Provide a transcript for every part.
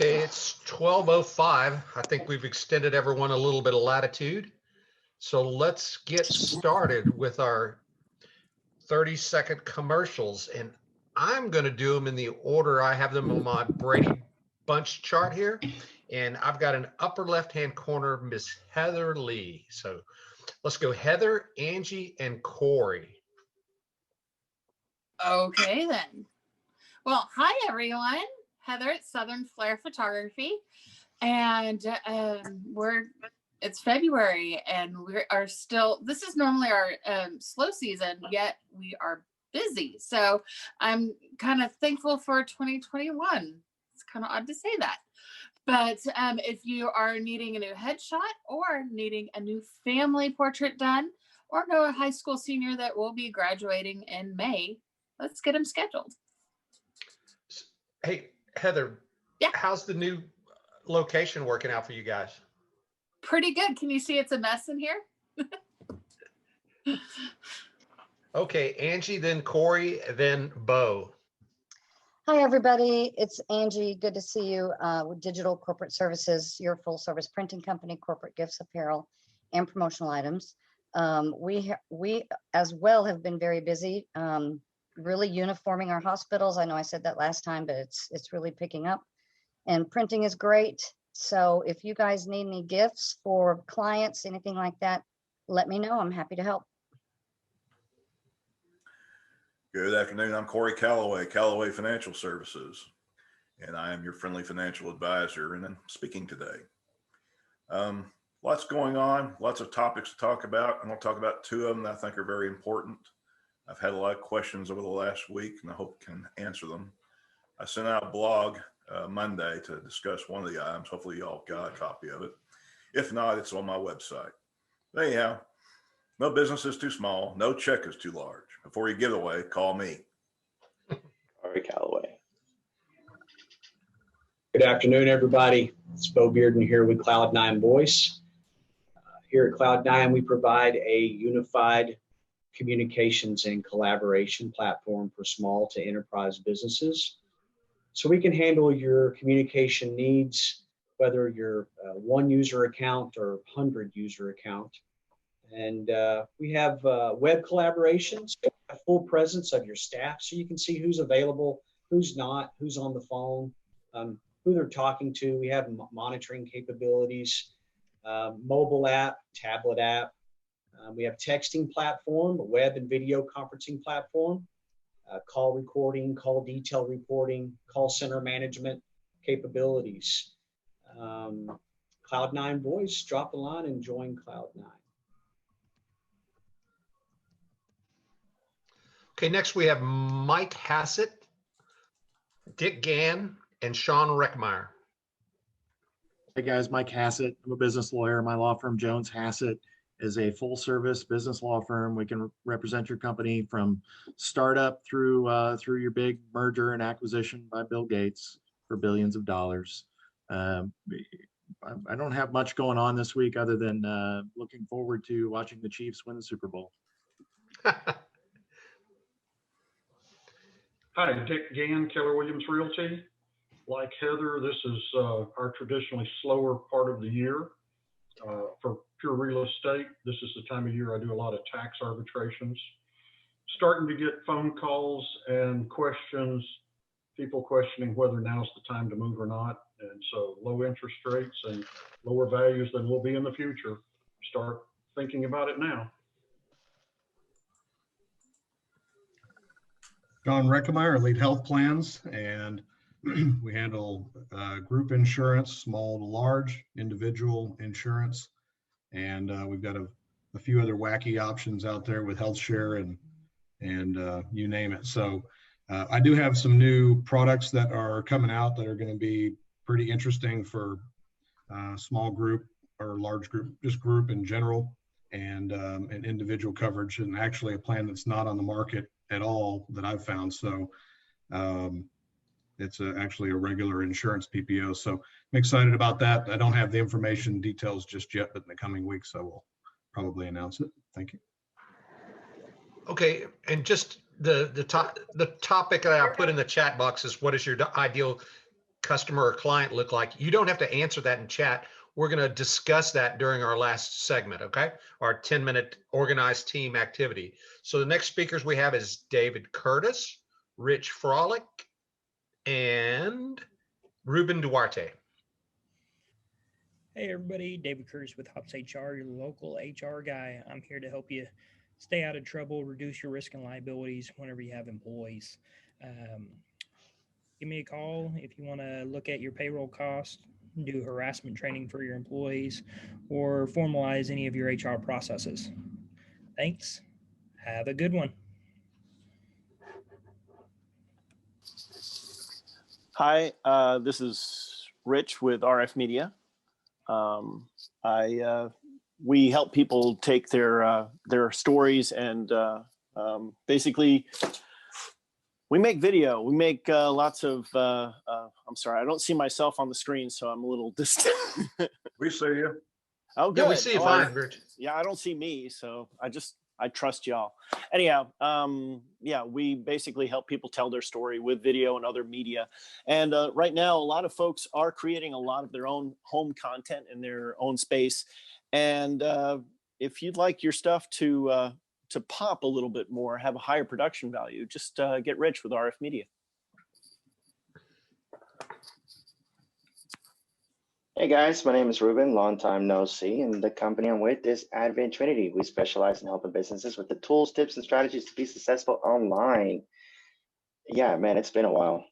Okay, it's 12:05. I think we've extended everyone a little bit of latitude. So let's get started with our 30-second commercials. And I'm going to do them in the order I have them on my Brady Bunch chart here. And I've got an upper left-hand corner, Miss Heather Lee. So let's go Heather, Angie, and Corey. Okay, then. Well, hi, everyone. Heather at Southern Flair Photography. And it's February, and we are still, this is normally our slow season, yet we are busy. So I'm kind of thankful for 2021. It's kind of odd to say that. But if you are needing a new headshot or needing a new family portrait done, or know a high school senior that will be graduating in May, let's get them scheduled. Hey, Heather, yeah, how's the new location working out for you guys? Pretty good. Can you see it's a mess in here? Okay, Angie, then Corey, then Bo. Hi, everybody. It's Angie. Good to see you with Digital Corporate Services, your full service printing company, corporate gifts, apparel, and promotional items. We as well have been very busy, really uniforming our hospitals. I know I said that last time, but it's really picking up, and printing is great. So if you guys need any gifts for clients, anything like that, let me know. I'm happy to help. Good afternoon. I'm Corey Calloway, Calloway Financial Services, and I am your friendly financial advisor. And I'm speaking today. Lots going on, lots of topics to talk about. I'm going to talk about two of them that I think are very important. I've had a lot of questions over the last week, and I hope I can answer them. I sent out a blog Monday to discuss one of the items. Hopefully, y'all got a copy of it. If not, it's on my website. But anyhow, no business is too small. No check is too large. Before you give it away, call me. Corey Calloway. Good afternoon, everybody. It's Bo Bearden here with Cloud9 Voice. Here at Cloud9, we provide a unified communications and collaboration platform for small to enterprise businesses. So we can handle your communication needs, whether you're a one user account or 100 user account. And we have web collaborations, a full presence of your staff, so you can see who's available, who's not, who's on the phone, who they're talking to. We have monitoring capabilities, mobile app, tablet app. We have texting platform, web and video conferencing platform, call recording, call detail reporting, call center management capabilities. Cloud9 Voice, drop the line and join Cloud9. Okay, next we have Mike Hassett, Dick Gann, and Sean Reckmeyer. Hey guys, Mike Hassett. I'm a business lawyer. My law firm, Jones Hassett, is a full service business law firm. We can represent your company from startup through your big merger and acquisition by Bill Gates for billions of dollars. I don't have much going on this week other than looking forward to watching the Chiefs win the Super Bowl. Hi, Dick Gann, Keller Williams Realty. Like Heather, this is our traditionally slower part of the year. For pure real estate, this is the time of year I do a lot of tax arbitrations. Starting to get phone calls and questions, people questioning whether now's the time to move or not. And so low interest rates and lower values than will be in the future. Start thinking about it now. John Reckmeyer, lead health plans, and we handle group insurance, small to large, individual insurance, and we've got a few other wacky options out there with health share and you name it. So I do have some new products that are coming out that are going to be pretty interesting for small group or large group, just group in general, and individual coverage, and actually a plan that's not on the market at all that I've found. So it's actually a regular insurance PPO. So I'm excited about that. I don't have the information details just yet, but in the coming weeks, I will probably announce it. Thank you. Okay, and just the topic that I put in the chat box is, what is your ideal customer or client look like? You don't have to answer that in chat. We're going to discuss that during our last segment, okay? Our 10-minute organized team activity. So the next speakers we have is David Curtis, Rich Frolick, and Ruben Duarte. Hey everybody, David Curtis with Hops HR, your local HR guy. I'm here to help you stay out of trouble, reduce your risk and liabilities whenever you have employees. Give me a call if you want to look at your payroll costs, do harassment training for your employees, or formalize any of your HR processes. Thanks. Have a good one. Hi, this is Rich with RF Media. We help people take their stories and basically we make video. We make lots of. I'm sorry, I don't see myself on the screen, so I'm a little distant. We see you. Oh, good. Yeah, we see you fine, Rich. Yeah, I don't see me, so I trust y'all. Anyhow, yeah, we basically help people tell their story with video and other media. And right now, a lot of folks are creating a lot of their own home content in their own space. And if you'd like your stuff to pop a little bit more, have a higher production value, just get rich with RF Media. Hey guys, my name is Ruben, long time no see, and the company I'm with is Advent Trinity. We specialize in helping businesses with the tools, tips, and strategies to be successful online. Yeah, man, it's been a while.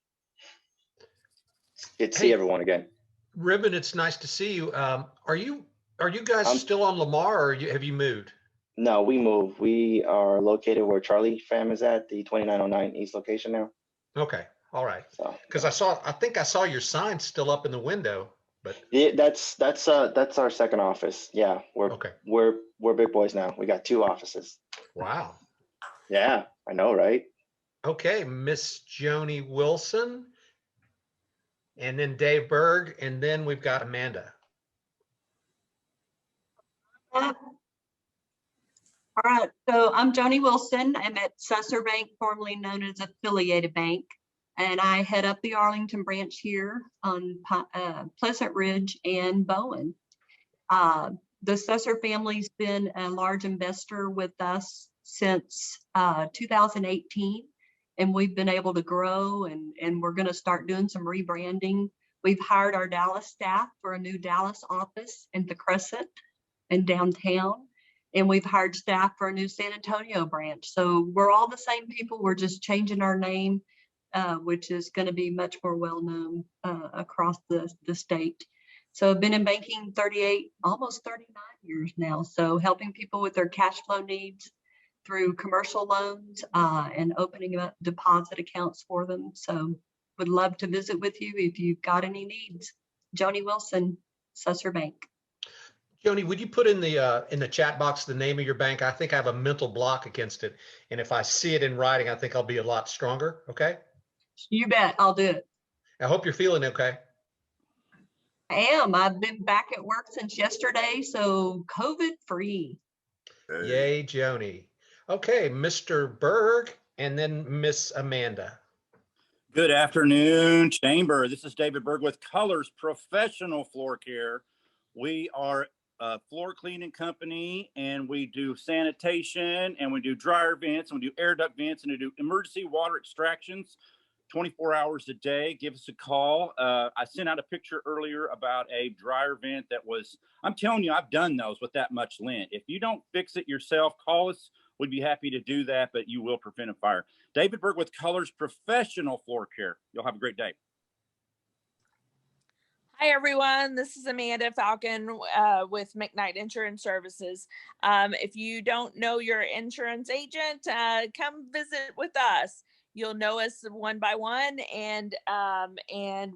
Good to see everyone again. Ruben, it's nice to see you. Are you guys still on Lamar, or have you moved? No, we moved. We are located where Charlie Fam is at, the 2909 East location now. Okay, all right. So, because I think I saw your sign still up in the window. But yeah, that's our second office. Yeah, we're big boys now. We got 2 offices. Wow. Yeah, I know, right? Okay, Miss Joni Wilson, and then Dave Berg, and then we've got Amanda. All right, so I'm Joni Wilson. I'm at Susser Bank, formerly known as Affiliated Bank, and I head up the Arlington branch here on Pleasant Ridge and Bowen. The Susser family's been a large investor with us since 2018, and we've been able to grow, and we're going to start doing some rebranding. We've hired our Dallas staff for a new Dallas office in the Crescent and downtown. And we've hired staff for a new San Antonio branch. So we're all the same people. We're just changing our name, which is going to be much more well-known across the state. So I've been in banking almost 39 years now. So helping people with their cash flow needs through commercial loans and opening up deposit accounts for them. So would love to visit with you if you've got any needs. Joni Wilson, Susser Bank. Joni, would you put in the chat box the name of your bank? I think I have a mental block against it. And if I see it in writing, I think I'll be a lot stronger. Okay? You bet. I'll do it. I hope you're feeling okay. I am. I've been back at work since yesterday, so COVID free. Hey. Yay, Joni. Okay, Mr. Berg, and then Miss Amanda. Good afternoon, Chamber. This is David Berg with Colors Professional Floor Care. We are a floor cleaning company, and we do sanitation, and we do dryer vents, and we do air duct vents, and we do emergency water extractions 24 hours a day. Give us a call. I sent out a picture earlier about a dryer vent that was, I'm telling you, I've done those with that much lint. If you don't fix it yourself, call us. We'd be happy to do that, but you will prevent a fire. David Berg with Colors Professional Floor Care. You'll have a great day. Hi, everyone. This is Amanda Falcon with McKnight Insurance Services. If you don't know your insurance agent, come visit with us. You'll know us one by one, and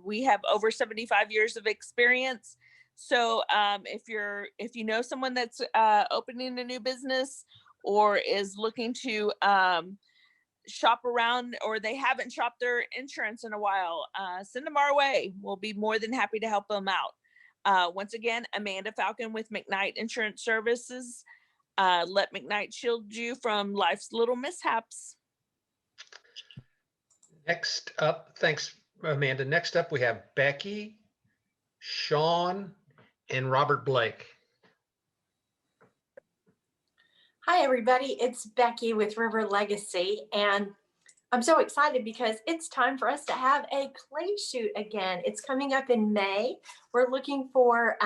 we have over 75 years of experience. So if you know someone that's opening a new business or is looking to shop around, or they haven't shopped their insurance in a while, send them our way. We'll be more than happy to help them out. Once again, Amanda Falcon with McKnight Insurance Services. Let McKnight shield you from life's little mishaps. Next up, thanks, Amanda. Next up, we have Becky, Sean, and Robert Blake. Hi, everybody. It's Becky with River Legacy, and I'm so excited because it's time for us to have a clay shoot again. It's coming up in May. We're looking forward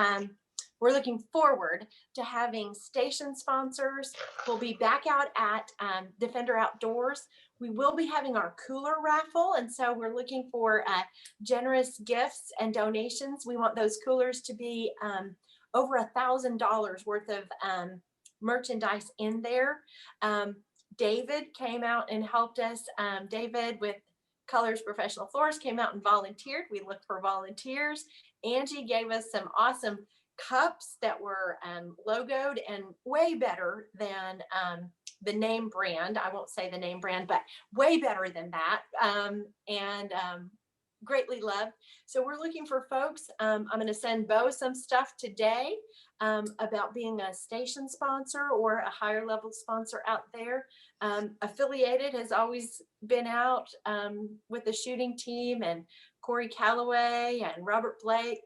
to having station sponsors. We'll be back out at Defender Outdoors. We will be having our cooler raffle, and so we're looking for generous gifts and donations. We want those coolers to be over $1,000 worth of merchandise in there. David came out and helped us. David with Colors Professional Florist came out and volunteered. We looked for volunteers. Angie gave us some awesome cups that were logoed and way better than the name brand. I won't say the name brand, but way better than that. Greatly loved. So we're looking for folks. I'm going to send Bo some stuff today about being a station sponsor or a higher level sponsor out there. Affiliated has always been out with the shooting team, and Corey Calloway and Robert Blake.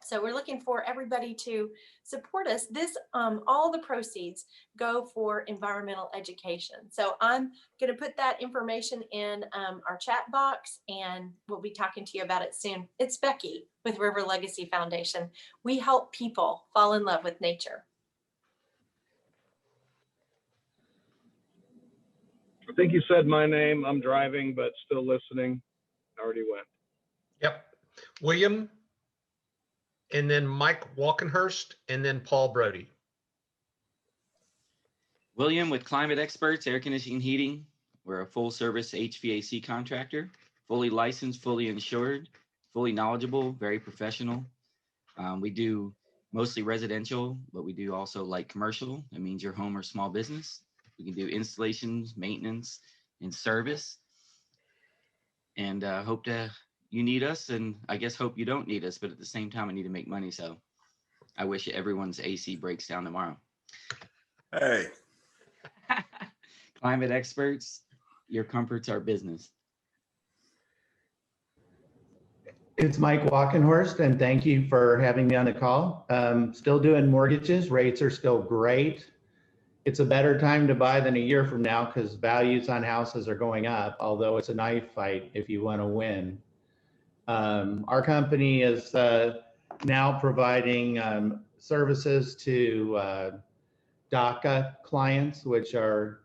So we're looking for everybody to support us. This, all the proceeds go for environmental education. So I'm going to put that information in our chat box, and we'll be talking to you about it soon. It's Becky with River Legacy Foundation. We help people fall in love with nature. I think you said my name. I'm driving, but still listening. I already went. Yep. William, and then Mike Walkenhurst, and then Paul Brody. William with Climate Experts, Air Conditioning and Heating. We're a full service HVAC contractor, fully licensed, fully insured, fully knowledgeable, very professional. We do mostly residential, but we do also light commercial. That means your home or small business. We can do installations, maintenance, and service. And hope you need us, and I guess hope you don't need us, but at the same time, I need to make money. So I wish everyone's AC breaks down tomorrow. Hey. Climate Experts, your comfort's our business. It's Mike Walkenhorst, and thank you for having me on the call. Still doing mortgages. Rates are still great. It's a better time to buy than a year from now because values on houses are going up, although it's a knife fight if you want to win. Our company is now providing services to DACA clients, which are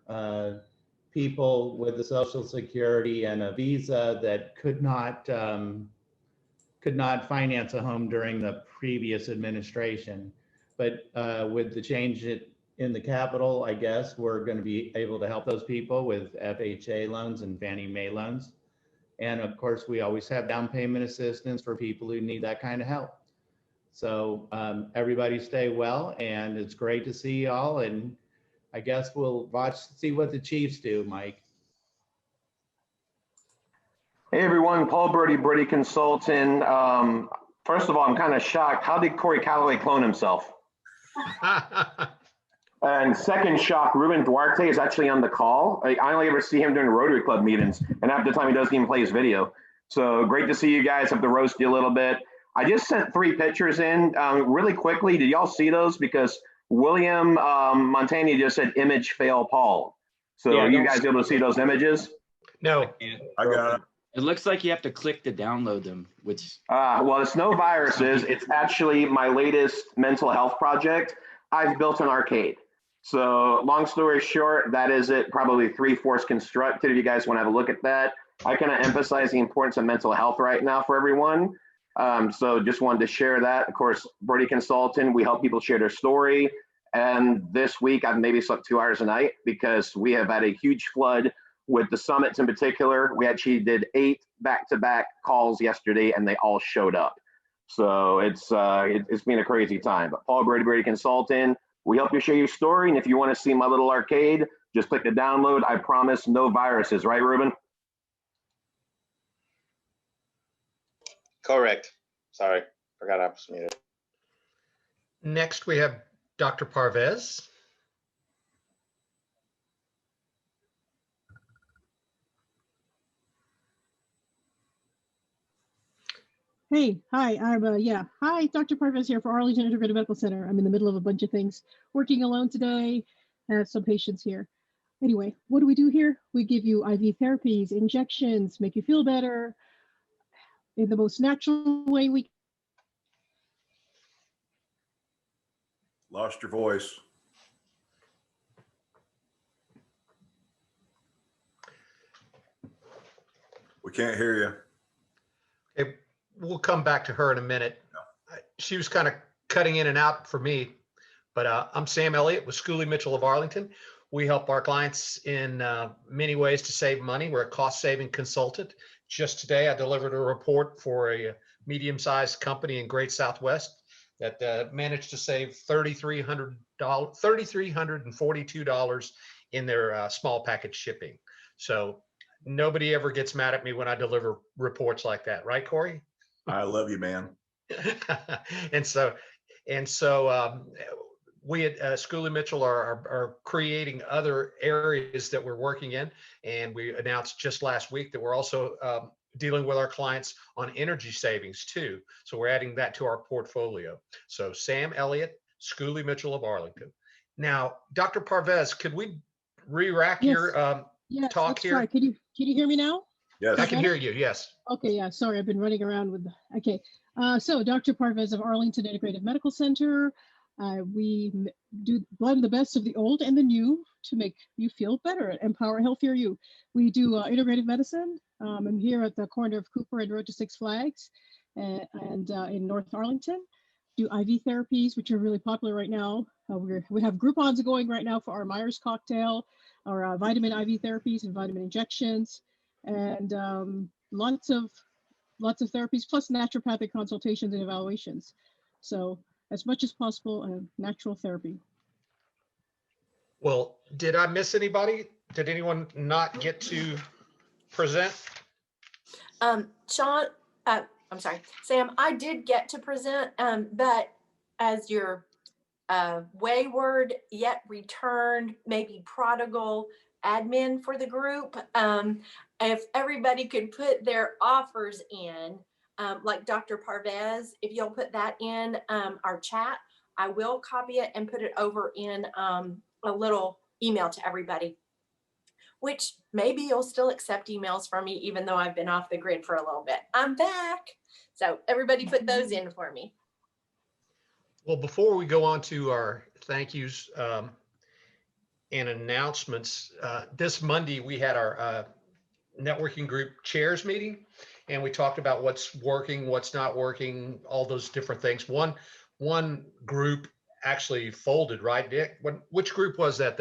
people with a Social Security and a visa that could not finance a home during the previous administration. But with the change in the Capitol, I guess we're going to be able to help those people with FHA loans and Fannie Mae loans. And of course, we always have down payment assistance for people who need that kind of help. So everybody stay well, and it's great to see y'all. And I guess we'll see what the Chiefs do, Mike. Hey everyone, Paul Brody Consultant. First of all, I'm kind of shocked. How did Corey Calloway clone himself? And second shock, Ruben Duarte is actually on the call. I only ever see him during Rotary Club meetings, and half the time he doesn't even play his video. So great to see you guys. Have to roast you a little bit. I just sent 3 pictures in really quickly. Did y'all see those? Because William Montani just said image fail Paul. So yeah, are you guys able to see those images? No. I got it. It looks like you have to click to download them, which. Well, it's no viruses. It's actually my latest mental health project. I've built an arcade. So long story short, that is it. Probably 3/4 constructed. If you guys want to have a look at that, I kind of emphasize the importance of mental health right now for everyone. So just wanted to share that. Of course, Brody Consultant, we help people share their story. And this week I've maybe slept 2 hours a night because we have had a huge flood with the summits in particular. We actually did 8 back-to-back calls yesterday and they all showed up. So it's been a crazy time. But Paul Brody Consultant, we help you share your story. And if you want to see my little arcade, just click the download. I promise no viruses, right, Ruben? Correct. Sorry, forgot I was muted. Next, we have Dr. Parvez. Hey, hi, hi, Dr. Parvez here for Arlington Integrated Medical Center. I'm in the middle of a bunch of things, working alone today. I have some patients here. Anyway, what do we do here? We give you IV therapies, injections, make you feel better in the most natural way we can. Lost your voice. We can't hear you. Okay, we'll come back to her in a minute. She was kind of cutting in and out for me, but I'm Sam Elliott with Schooley Mitchell of Arlington. We help our clients in many ways to save money. We're a cost-saving consultant. Just today, I delivered a report for a medium-sized company in Great Southwest that managed to save $3,342 in their small package shipping. So nobody ever gets mad at me when I deliver reports like that, right, Corey? I love you, man. and so we at Schooley Mitchell are creating other areas that we're working in, and we announced just last week that we're also dealing with our clients on energy savings too. So we're adding that to our portfolio. So Sam Elliott, Schooley Mitchell of Arlington. Now, Dr. Parvez, could we re-rack your talk let's here? try. Can you hear me now? Yes, I can hear you. Yes. Okay, yeah, sorry, I've been running around with, okay. So Dr. Parvez of Arlington Integrated Medical Center. We do blend the best of the old and the new to make you feel better, empower a healthier you. We do integrative medicine. I'm here at the corner of Cooper and Road to Six Flags and in North Arlington. Do IV therapies, which are really popular right now. We have Groupons going right now for our Myers cocktail, our vitamin IV therapies and vitamin injections, and lots of therapies, plus naturopathic consultations and evaluations. So as much as possible, natural therapy. Well, did I miss anybody? Did anyone not get to present? Sean, I'm sorry, Sam, I did get to present, but as your wayward yet returned, maybe prodigal admin for the group, if everybody could put their offers in, like Dr. Parvez, if you'll put that in our chat, I will copy it and put it over in a little email to everybody, which maybe you'll still accept emails from me, even though I've been off the grid for a little bit. I'm back. So everybody put those in for me. Well, before we go on to our thank yous and announcements, this Monday we had our networking group chairs meeting, and we talked about what's working, what's not working, all those different things. One group actually folded, right, Dick? Which group was that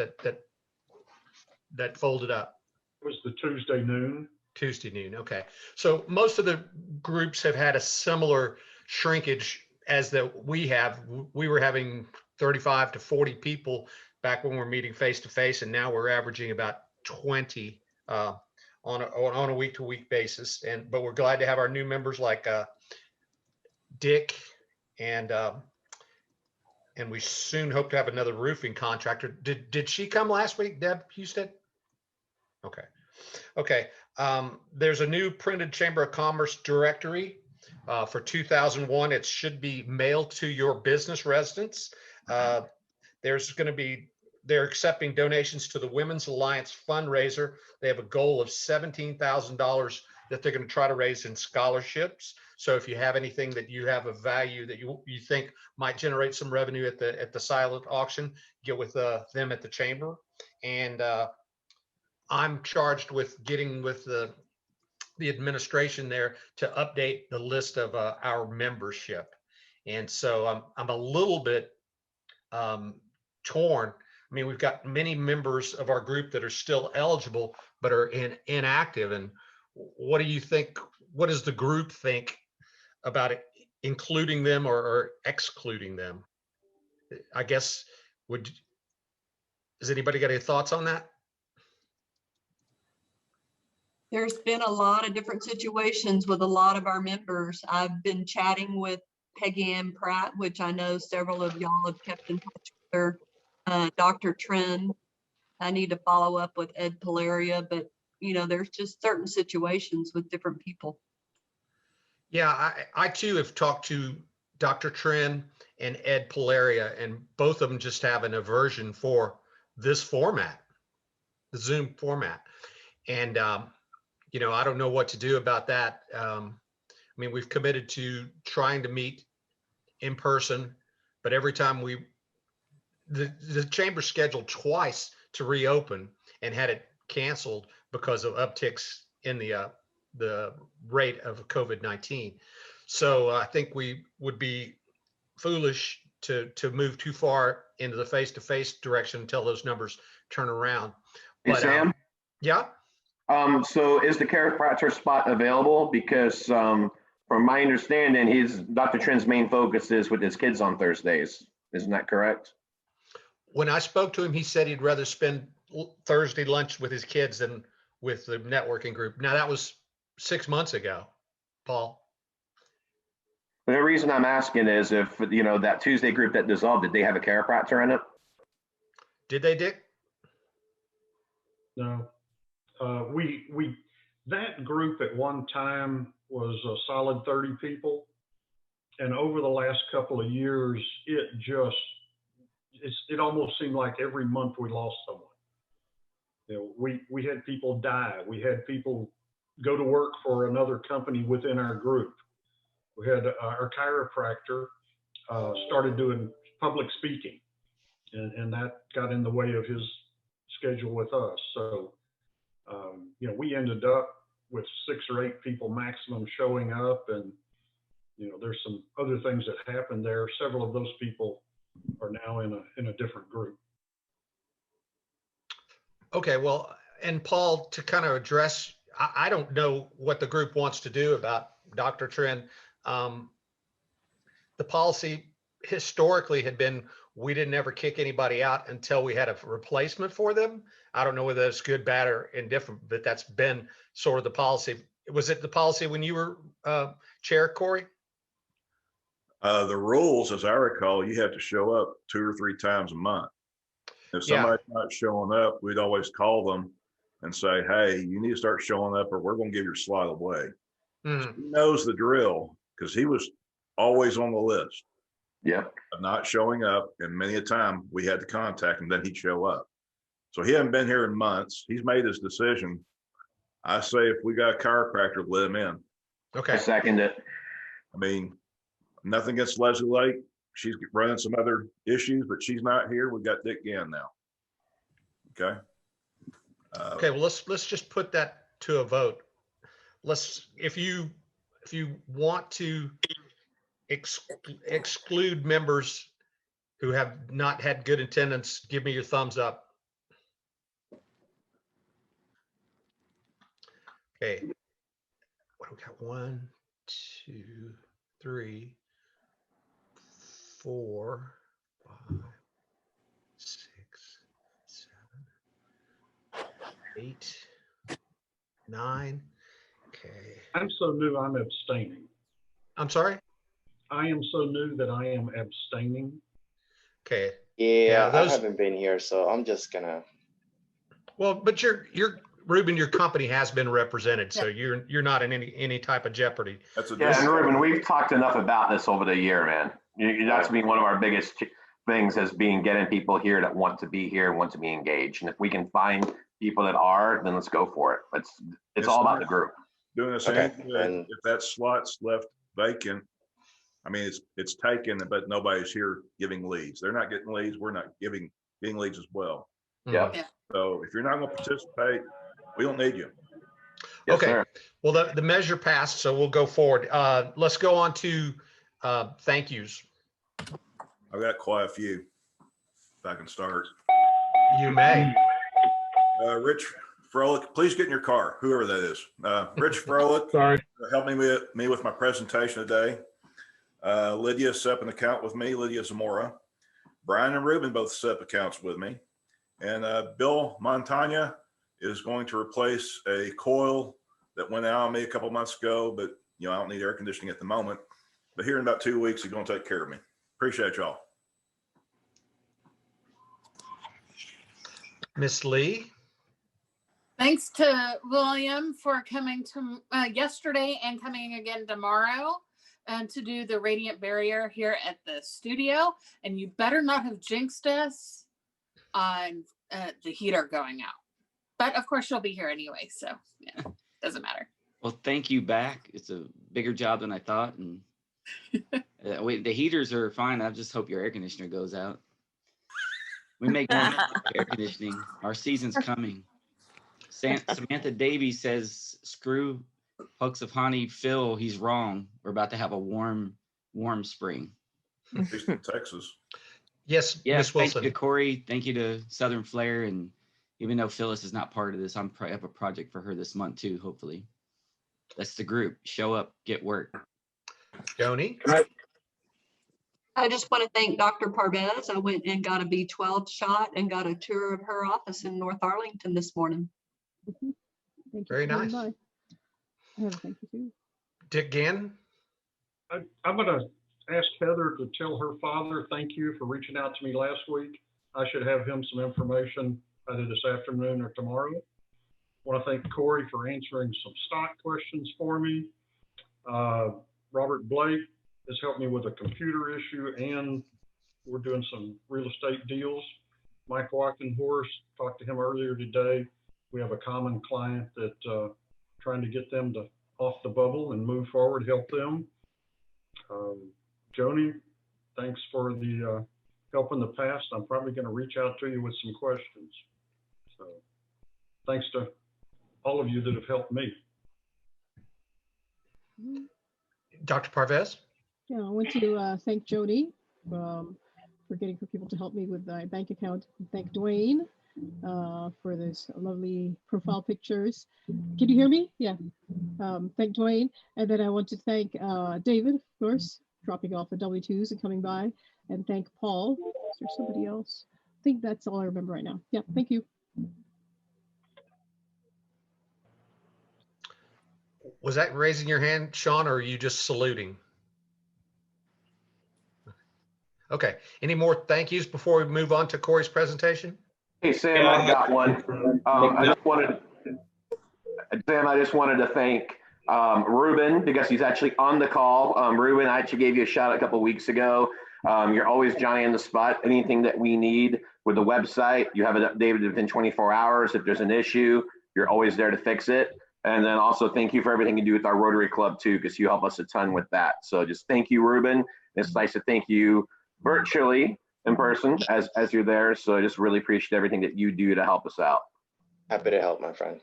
folded up? It was the Tuesday noon. Tuesday noon. Okay. So most of the groups have had a similar shrinkage as that we have. We were having 35 to 40 people back when we were meeting face to face, and now we're averaging about 20 on a week to week basis. But we're glad to have our new members like Dick, and we soon hope to have another roofing contractor. Did she come last week, Deb Houston? Okay. There's a new printed Chamber of Commerce directory for 2001. It should be mailed to your business residents. They're accepting donations to the Women's Alliance fundraiser. They have a goal of $17,000 that they're going to try to raise in scholarships. So if you have anything that you have of value that you think might generate some revenue at the silent auction, get with them at the chamber. And I'm charged with getting with the administration there to update the list of our membership. And so I'm a little bit torn. I mean, we've got many members of our group that are still eligible, but are inactive. And what do you think? What does the group think about it, including them or excluding them? I guess, has anybody got any thoughts on that? There's been a lot of different situations with a lot of our members. I've been chatting with Peggy Ann Pratt, which I know several of y'all have kept in touch with her. Dr. Trend. I need to follow up with Ed Polaria, but there's just certain situations with different people. Yeah, I too have talked to Dr. Trin and Ed Polaria, and both of them just have an aversion for this format, the Zoom format. And, you know, I don't know what to do about that. I mean, we've committed to trying to meet in person, but every time the chamber scheduled twice to reopen and had it canceled because of upticks in the rate of COVID-19. So I think we would be foolish to move too far into the face-to-face direction until those numbers turn around. Hey, But Sam? yeah. So is the chiropractor spot available? Because from my understanding, Dr. Trin's main focus is with his kids on Thursdays. Isn't that correct? When I spoke to him, he said he'd rather spend Thursday lunch with his kids than with the networking group. Now that was 6 months ago, Paul. The reason I'm asking is if, you know, that Tuesday group that dissolved, did they have a chiropractor in it? Did they, Dick? No. That group at one time was a solid 30 people. And over the last couple of years, it almost seemed like every month we lost someone. You know, we had people die. We had people go to work for another company within our group. We had our chiropractor started doing public speaking, and that got in the way of his schedule with us. So, you know, we ended up with 6 or 8 people maximum showing up, and, you know, there's some other things that happened there. Several of those people are now in a different group. Okay, well, and Paul, to kind of address, I don't know what the group wants to do about Dr. Trin. The policy historically had been we didn't ever kick anybody out until we had a replacement for them. I don't know whether that's good, bad, or indifferent, but that's been sort of the policy. Was it the policy when you were chair, Corey? The rules, as I recall, you have to show up 2 or 3 times a month. If somebody's not showing up, we'd always call them and say, hey, you need to start showing up or we're going to give your slot away. So he knows the drill because he was always on the list. Yep. Of not showing up, and many a time we had to contact him, then he'd show up. So he hadn't been here in months. He's made his decision. I say if we got a chiropractor, let him in. Okay. I second it. I mean, nothing against Leslie Lake. She's running some other issues, but she's not here. We've got Dick Gann now. Okay. Okay. Well, let's just put that to a vote. If you want to exclude members who have not had good attendance, give me your thumbs up. Okay. What do we got? 1, 2, 3, 4, 5, 6, 7, 8, 9. Okay. I'm so new, I'm abstaining. I'm sorry? I am so new that I am abstaining. Okay. Yeah, those... I haven't been here, so I'm just gonna. Well, but you're Ruben, your company has been represented, so you're not in any type of jeopardy. Yeah, and Ruben, we've talked enough about this over the year, man. That's been one of our biggest things has been getting people here that want to be here, want to be engaged. And if we can find people that are, then let's go for it. It's all about the group. Doing the same thing. If that slot's left vacant, I mean, it's taken, but nobody's here giving leads. They're not getting leads. We're not getting leads as well. Yeah. So if you're not going to participate, we don't need you. Yes, okay. Sir. Well, the measure passed, so we'll go forward. Let's go on to thank yous. I've got quite a few. If I can start. You may. Rich Froelich, please get in your car, whoever that is. Rich Froelich, help me with my presentation today. Lydia set up an account with me, Lydia Zamora. Brian and Ruben both set up accounts with me. And Bill Montagna is going to replace a coil that went out on me a couple months ago, but you know, I don't need air conditioning at the moment. But here in about 2 weeks, he's going to take care of me. Appreciate y'all. Miss Lee. Thanks to William for coming to yesterday and coming again tomorrow and to do the radiant barrier here at the studio. And you better not have jinxed us on the heater going out. But of course, you'll be here anyway, so yeah, doesn't matter. Well, thank you back. It's a bigger job than I thought, and the heaters are fine. I just hope your air conditioner goes out. We make more air conditioning. Our season's coming. Samantha Davies says, "Screw Hooks of Honey, Phil. He's wrong. We're about to have a warm spring." At least in Texas. Yes, Yes. Miss Thank Wilson. you to Corey. Thank you to Southern Flair, and even though Phyllis is not part of this, I have a project for her this month too. Hopefully, that's the group. Show up, get work. Joni. I just want to thank Dr. Parvez. I went and got a B12 shot and got a tour of her office in North Arlington this morning. Thank you Very for coming nice. by. I have a thank you too. Dick Gann. I'm going to ask Heather to tell her father thank you for reaching out to me last week. I should have him some information either this afternoon or tomorrow. I want to thank Corey for answering some stock questions for me. Robert Blake has helped me with a computer issue, and we're doing some real estate deals. Mike Walkenhorst, talked to him earlier today. We have a common client that trying to get them to off the bubble and move forward, help them. Joni, thanks for the help in the past. I'm probably going to reach out to you with some questions. So thanks to all of you that have helped me. Dr. Parvez. Yeah, I want to thank Jody for getting for people to help me with my bank account. Thank Dwayne for this lovely profile pictures. Can you hear me? Yeah. Thank Dwayne. And then I want to thank David, of course, dropping off the W-2s and coming by. And thank Paul. Is there somebody else? I think that's all I remember right now. Yeah, thank you. Was that raising your hand, Sean, or are you just saluting? Okay. Any more thank yous before we move on to Corey's presentation? Hey, Sam, I've got one. I just wanted to thank Ruben, because he's actually on the call. Ruben, I actually gave you a shout a couple of weeks ago. You're always Johnny on the spot. Anything that we need with the website, you have it updated within 24 hours. If there's an issue, you're always there to fix it. And then also thank you for everything you do with our Rotary Club too, because you help us a ton with that. So just thank you, Ruben. It's nice to thank you virtually in person as you're there. So I just really appreciate everything that you do to help us out. Happy to help, my friend.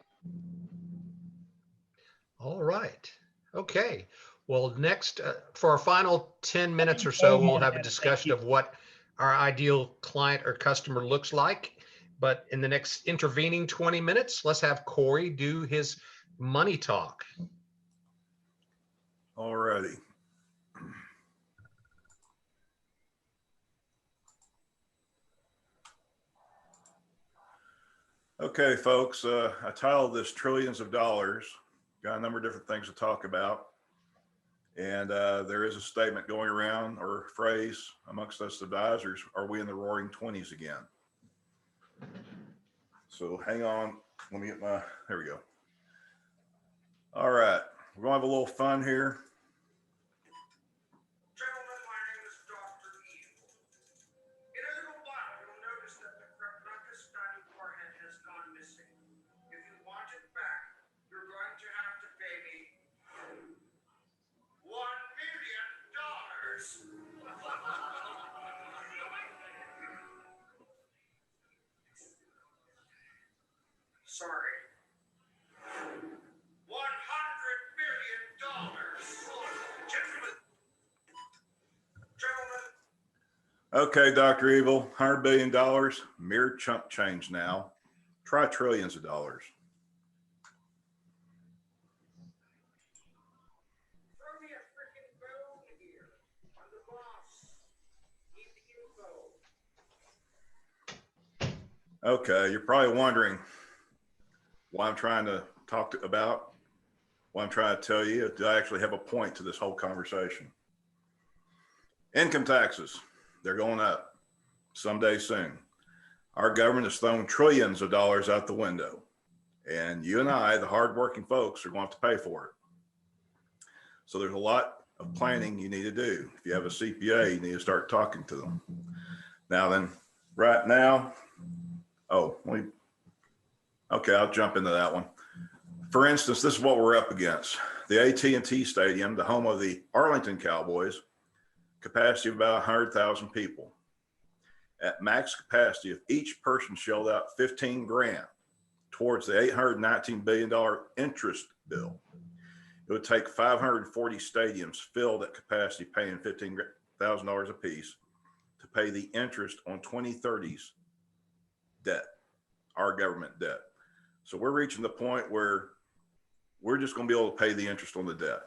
All right. Okay. Well, next, for our final 10 minutes or so, we'll have a discussion of what our ideal client or customer looks like. But in the next intervening 20 minutes, let's have Corey do his money talk. All righty. Okay, folks, I titled this Trillions of Dollars. Got a number of different things to talk about. And there is a statement going around, or a phrase amongst us advisors, are we in the roaring 20s again? So hang on, let me get my, there we go. All right, we're gonna have a little fun here. Sorry. $100 billion. Gentlemen. Okay, Dr. Evil, $100 billion, mere chump change now. Try trillions of dollars. Throw me a freaking bone here. I'm the boss. Need the info. Okay, you're probably wondering what I'm trying to talk about, what I'm trying to tell you. Do I actually have a point to this whole conversation? Income taxes, they're going up someday soon. Our government has thrown trillions of dollars out the window. And you and I, the hardworking folks, are going to have to pay for it. So there's a lot of planning you need to do. If you have a CPA, you need to start talking to them. Now then, right now, okay, I'll jump into that one. For instance, this is what we're up against. The AT&T Stadium, the home of the Arlington Cowboys, capacity of about 100,000 people. At max capacity, if each person shelled out 15 grand towards the $819 billion interest bill, it would take 540 stadiums filled at capacity paying $15,000 a piece to pay the interest on 2030's debt, our government debt. So we're reaching the point where we're just going to be able to pay the interest on the debt.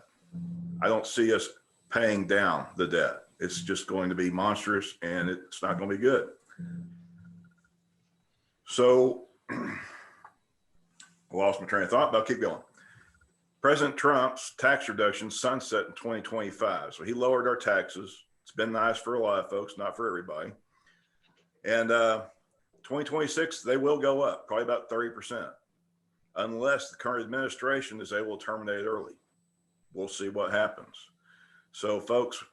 I don't see us paying down the debt. It's just going to be monstrous and it's not going to be good. So I lost my train of thought, but I'll keep going. President Trump's tax reduction sunset in 2025. So he lowered our taxes. It's been nice for a lot of folks, not for everybody. And 2026, they will go up, probably about 30%, unless the current administration is able to terminate it early. We'll see what happens. So folks,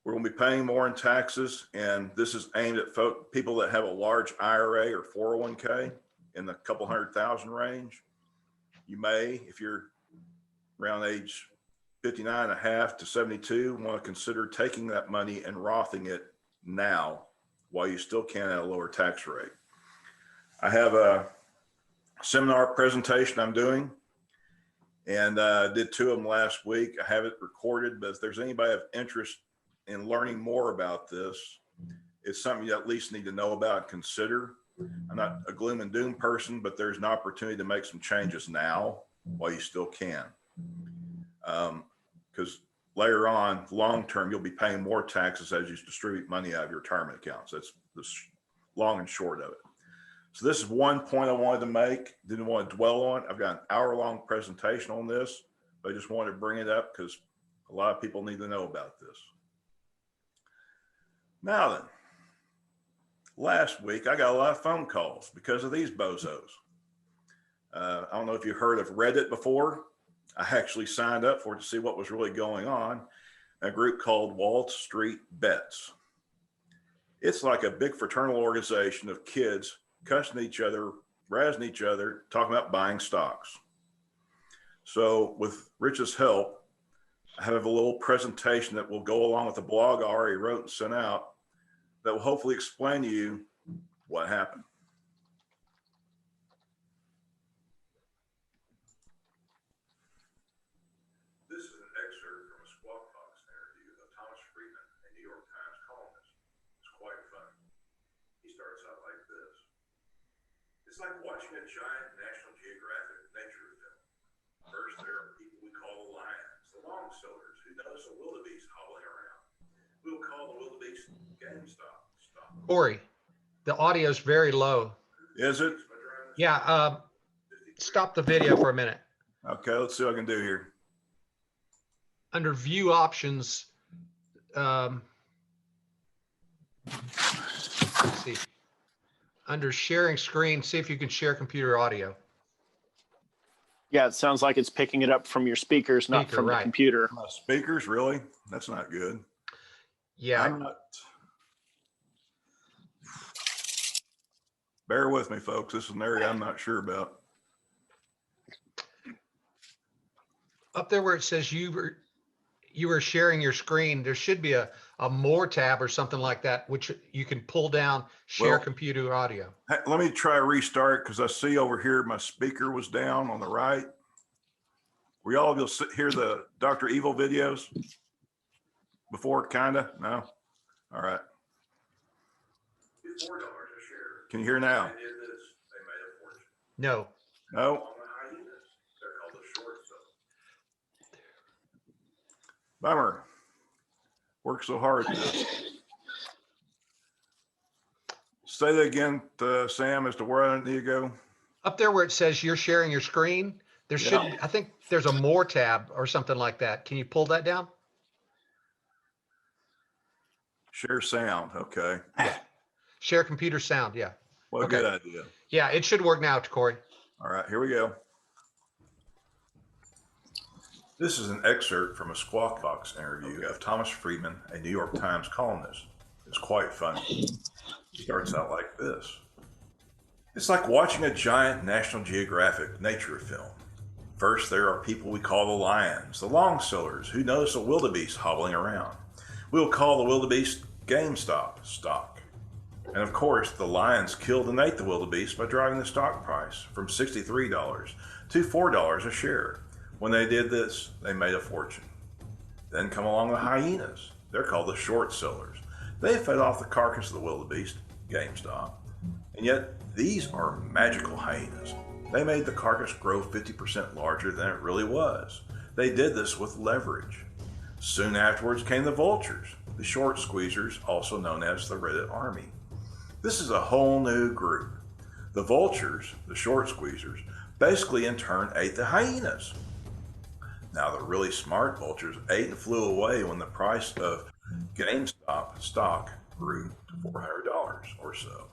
we're going to be paying more in taxes, and this is aimed at people that have a large IRA or 401k in the couple 100,000 range. You may, if you're around age 59 and a half to 72, want to consider taking that money and Rothing it now while you still can at a lower tax rate. I have a seminar presentation I'm doing, and I did 2 of them last week. I have it recorded, but if there's anybody of interest in learning more about this, it's something you at least need to know about and consider. I'm not a gloom and doom person, but there's an opportunity to make some changes now while you still can. Because later on, long term, you'll be paying more taxes as you distribute money out of your retirement accounts. That's the long and short of it. So this is one point I wanted to make. Didn't want to dwell on. I've got an hour-long presentation on this, but I just wanted to bring it up because a lot of people need to know about this. Now then, last week I got a lot of phone calls because of these bozos. I don't know if you heard of Reddit before. I actually signed up for it to see what was really going on. A group called Wall Street Bets. It's like a big fraternal organization of kids cussing each other, razzing each other, talking about buying stocks. So with Rich's help, I have a little presentation that will go along with the blog I already wrote and sent out that will hopefully explain to you what happened. This is an excerpt from a Squawk Box interview of Thomas Friedman, a New York Times columnist. It's quite funny. He starts out like this. It's like watching a giant National Geographic nature film. First, there are people we call the lions, the long-sellers who notice a wildebeest hobbling around. We'll call the wildebeest GameStop. Corey, the audio is very low. Is it? Yeah. Stop the video for a minute. Okay, let's see what I can do here. Under view options, let's see. Under sharing screen, see if you can share computer audio. Yeah, it sounds like it's picking it up from your speakers, not from the computer. My speakers, really? That's not good. Yeah. Bear with me, folks. This is an area I'm not sure about. Up there where it says you were sharing your screen, there should be a more tab or something like that, which you can pull down, share computer audio. Hey, let me try restart because I see over here my speaker was down on the right. Were y'all able to hear the Dr. Evil videos before, kinda? No? All right. $4 a share. Can you hear now? No. No? Bummer. Worked so hard at this. Say that again, Sam, as to where I need to go. Up there where it says you're sharing your screen, there should, I think there's a more tab or something like that. Can you pull that down? Share sound, okay. Yeah. Share computer sound, yeah. What a good idea. Yeah, it should work now, Corey. All right, here we go. This is an excerpt from a Squawk Box interview of Thomas Friedman, a New York Times columnist. It's quite funny. It starts out like this. It's like watching a giant National Geographic nature film. First, there are people we call the lions, the long sellers who notice a wildebeest hobbling around. We'll call the wildebeest GameStop stock. And of course, the lions killed and ate the wildebeest by driving the stock price from $63 to $4 a share. When they did this, they made a fortune. Then come along the hyenas. They're called the short sellers. They fed off the carcass of the wildebeest, GameStop. And yet, these are magical hyenas. They made the carcass grow 50% larger than it really was. They did this with leverage. Soon afterwards came the vultures, the short squeezers, also known as the Reddit Army. This is a whole new group. The vultures, the short squeezers, basically in turn ate the hyenas. Now the really smart vultures ate and flew away when the price of GameStop stock grew to $400 or so.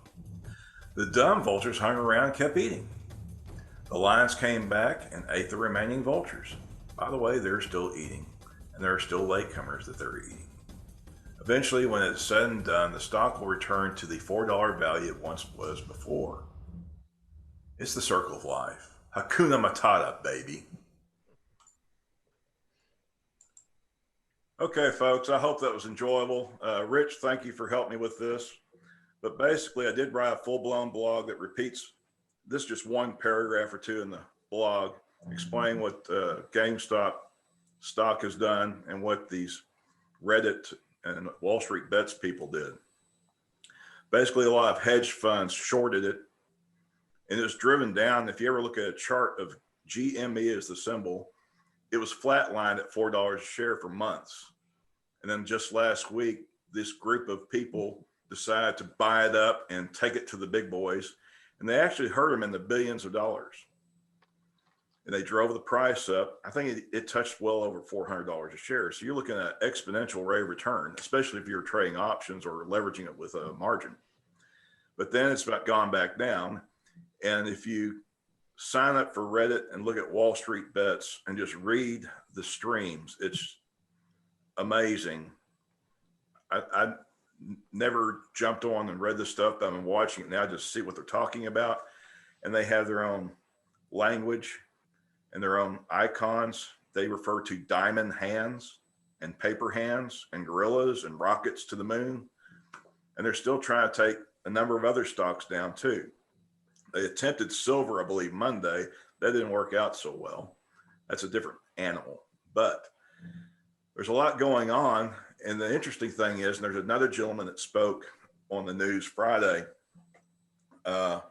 The dumb vultures hung around and kept eating. The lions came back and ate the remaining vultures. By the way, they're still eating, and there are still latecomers that they're eating. Eventually, when it's said and done, the stock will return to the $4 value it once was before. It's the circle of life. Hakuna Matata, baby. Okay, folks, I hope that was enjoyable. Rich, thank you for helping me with this. But basically, I did write a full-blown blog that repeats this just one paragraph or two in the blog, explaining what GameStop stock has done and what these Reddit and Wall Street Bets people did. Basically, a lot of hedge funds shorted it, and it was driven down. If you ever look at a chart of GME as the symbol, it was flatlined at $4 a share for months. And then just last week, this group of people decided to buy it up and take it to the big boys. And they actually hurt them in the billions of dollars. And they drove the price up. I think it touched well over $400 a share. So you're looking at exponential rate of return, especially if you're trading options or leveraging it with a margin. But then it's gone back down. And if you sign up for Reddit and look at Wall Street Bets and just read the streams, it's amazing. I never jumped on and read this stuff, but I'm watching it now just to see what they're talking about. And they have their own language and their own icons. They refer to diamond hands and paper hands and gorillas and rockets to the moon. And they're still trying to take a number of other stocks down too. They attempted silver, I believe, Monday. That didn't work out so well. That's a different animal. But there's a lot going on. And the interesting thing is, and there's another gentleman that spoke on the news Friday,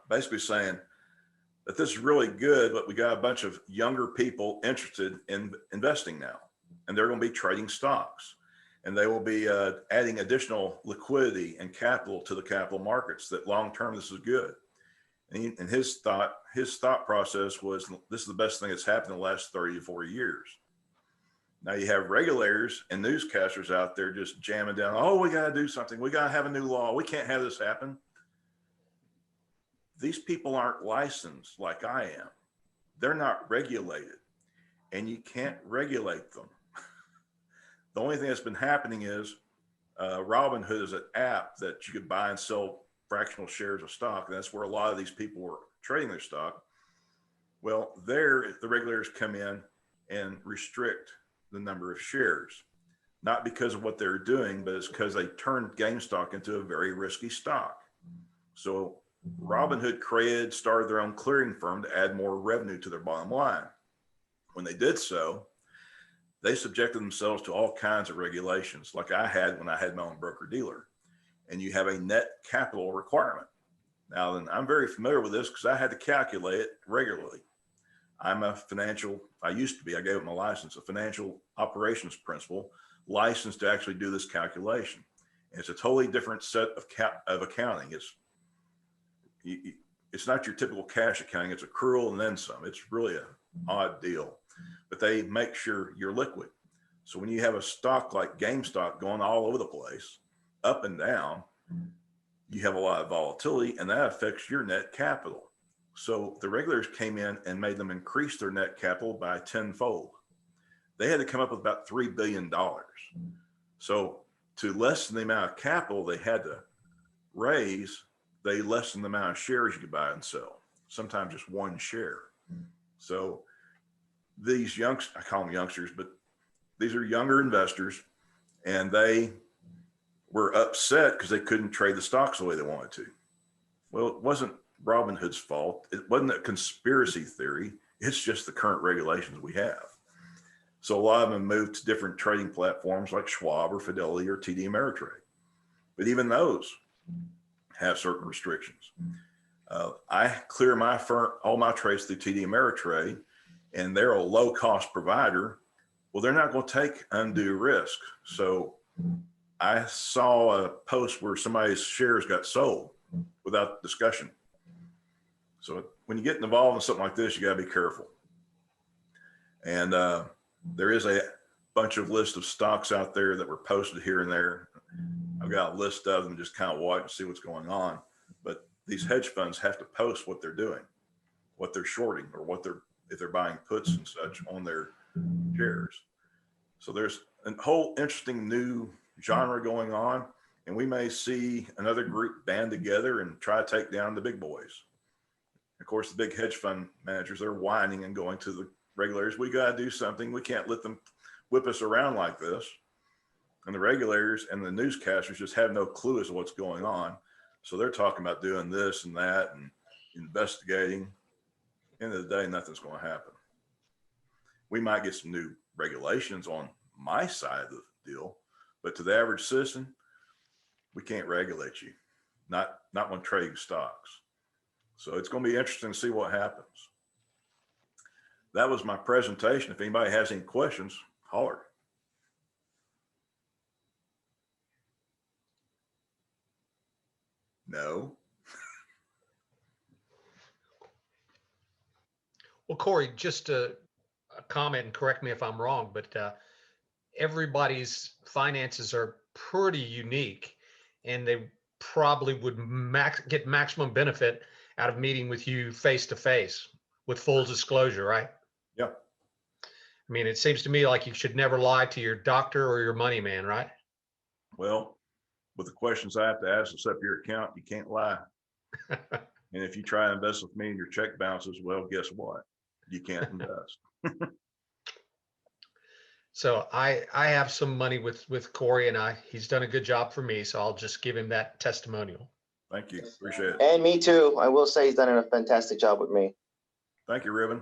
basically saying that this is really good, but we got a bunch of younger people interested in investing now, and they're going to be trading stocks, and they will be adding additional liquidity and capital to the capital markets. That long term, this is good. And his thought process was, this is the best thing that's happened in the last 30 to 40 years. Now you have regulators and newscasters out there just jamming down, oh, we got to do something. We got to have a new law. We can't have this happen. These people aren't licensed like I am. They're not regulated, and you can't regulate them. The only thing that's been happening is Robinhood is an app that you could buy and sell fractional shares of stock. And that's where a lot of these people were trading their stock. Well, there, the regulators come in and restrict the number of shares, not because of what they're doing, but it's because they turned GameStop into a very risky stock. So Robinhood started their own clearing firm to add more revenue to their bottom line. When they did so, they subjected themselves to all kinds of regulations, like I had when I had my own broker dealer. And you have a net capital requirement. Now, then I'm very familiar with this because I had to calculate it regularly. I'm a I used to be, I gave it my license, a financial operations principal, licensed to actually do this calculation. And it's a totally different set of accounting. It's not your typical cash accounting. It's accrual and then some. It's really an odd deal, but they make sure you're liquid. So when you have a stock like GameStop going all over the place, up and down, you have a lot of volatility, and that affects your net capital. So the regulators came in and made them increase their net capital by tenfold. They had to come up with about $3 billion. So to lessen the amount of capital they had to raise, they lessened the amount of shares you could buy and sell, sometimes just one share. So these youngsters, I call them youngsters, but these are younger investors, and they were upset because they couldn't trade the stocks the way they wanted to. Well, it wasn't Robinhood's fault. It wasn't a conspiracy theory. It's just the current regulations we have. So a lot of them moved to different trading platforms like Schwab or Fidelity or TD Ameritrade. But even those have certain restrictions. I clear my firm, all my trades through TD Ameritrade, and they're a low cost provider. Well, they're not going to take undue risk. So I saw a post where somebody's shares got sold without discussion. So when you get involved in something like this, you got to be careful. And there is a bunch of list of stocks out there that were posted here and there. I've got a list of them, just kind of watch and see what's going on. But these hedge funds have to post what they're doing, what they're shorting, or what they're, if they're buying puts and such on their shares. So there's a whole interesting new genre going on, and we may see another group band together and try to take down the big boys. Of course, the big hedge fund managers, they're whining and going to the regulators. We got to do something. We can't let them whip us around like this. And the regulators and the newscasters just have no clue as to what's going on. So they're talking about doing this and that and investigating. End of the day, nothing's going to happen. We might get some new regulations on my side of the deal, but to the average citizen, we can't regulate you, not when trading stocks. So it's going to be interesting to see what happens. That was my presentation. If anybody has any questions, holler. No. Well, Corey, just a comment, and correct me if I'm wrong, but everybody's finances are pretty unique, and they probably would get maximum benefit out of meeting with you face to face with full disclosure, right? Yep. I mean, it seems to me like you should never lie to your doctor or your money man, right? Well, with the questions I have to ask to set up your account, you can't lie. And if you try to invest with me and your check bounces, well, guess what? You can't invest. So I have some money with Corey, and he's done a good job for me. So I'll just give him that testimonial. Thank you. Appreciate it. And me too. I will say he's done a fantastic job with me. Thank you, Ribbon.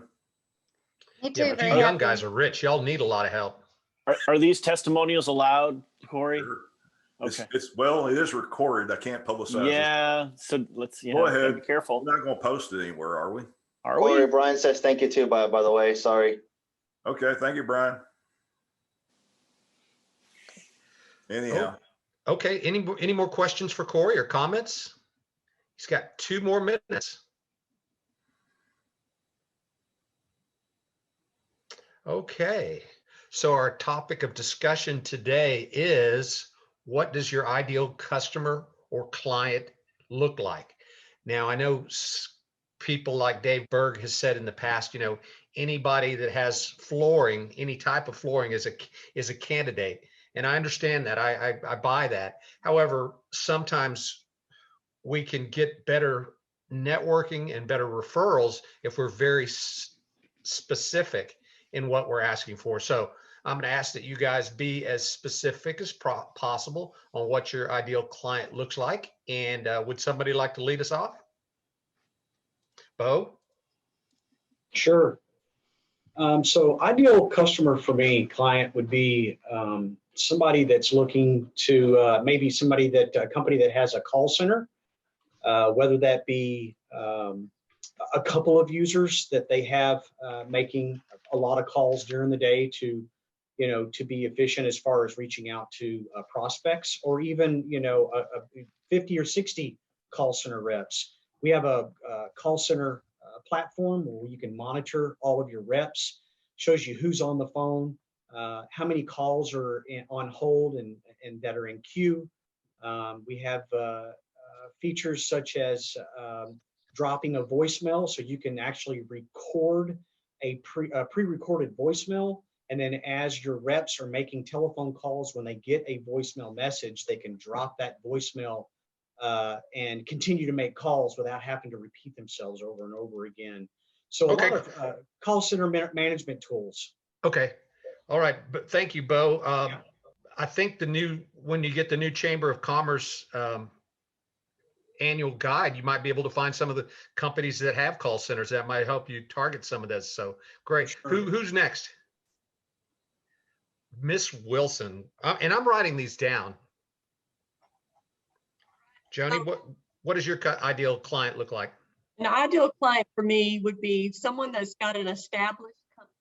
Me too. Yeah, but very you young happy. guys are rich. Y'all need a lot of help. Are these testimonials allowed, Corey? Sure. Okay. Well, it is recorded. I can't publicize it. Yeah. So let's, Go ahead. be careful. We're not going to post it anywhere, are we? Are Corey, we? Brian says thank you too, by the way. Sorry. Okay. Thank you, Brian. Anyhow. Oh, okay. Any more questions for Corey or comments? He's got 2 more minutes. Okay. So our topic of discussion today is, what does your ideal customer or client look like? Now, I know people like Dave Berg has said in the past, anybody that has flooring, any type of flooring is a candidate. And I understand that. I buy that. However, sometimes we can get better networking and better referrals if we're very specific in what we're asking for. So I'm going to ask that you guys be as specific as possible on what your ideal client looks like. And would somebody like to lead us off? Bo? Sure. So ideal customer for me, client, would be somebody that's looking to maybe a company that has a call center, whether that be a couple of users that they have making a lot of calls during the day to be efficient as far as reaching out to prospects, or even, 50 or 60 call center reps. We have a call center platform where you can monitor all of your reps, shows you who's on the phone, how many calls are on hold and that are in queue. We have features such as dropping a voicemail, so you can actually record a pre-recorded voicemail. And then as your reps are making telephone calls, when they get a voicemail message, they can drop that voicemail and continue to make calls without having to repeat themselves over and over again. So a lot of call center management tools. Okay. All right. But thank you, Bo. I think when you get the new Chamber of Commerce annual guide, you might be able to find some of the companies that have call centers that might help you target some of this. So great. Sure. Who's next? Miss Wilson. And I'm writing these down. Joni, what does your ideal client look like? An ideal client for me would be someone that's got an established company,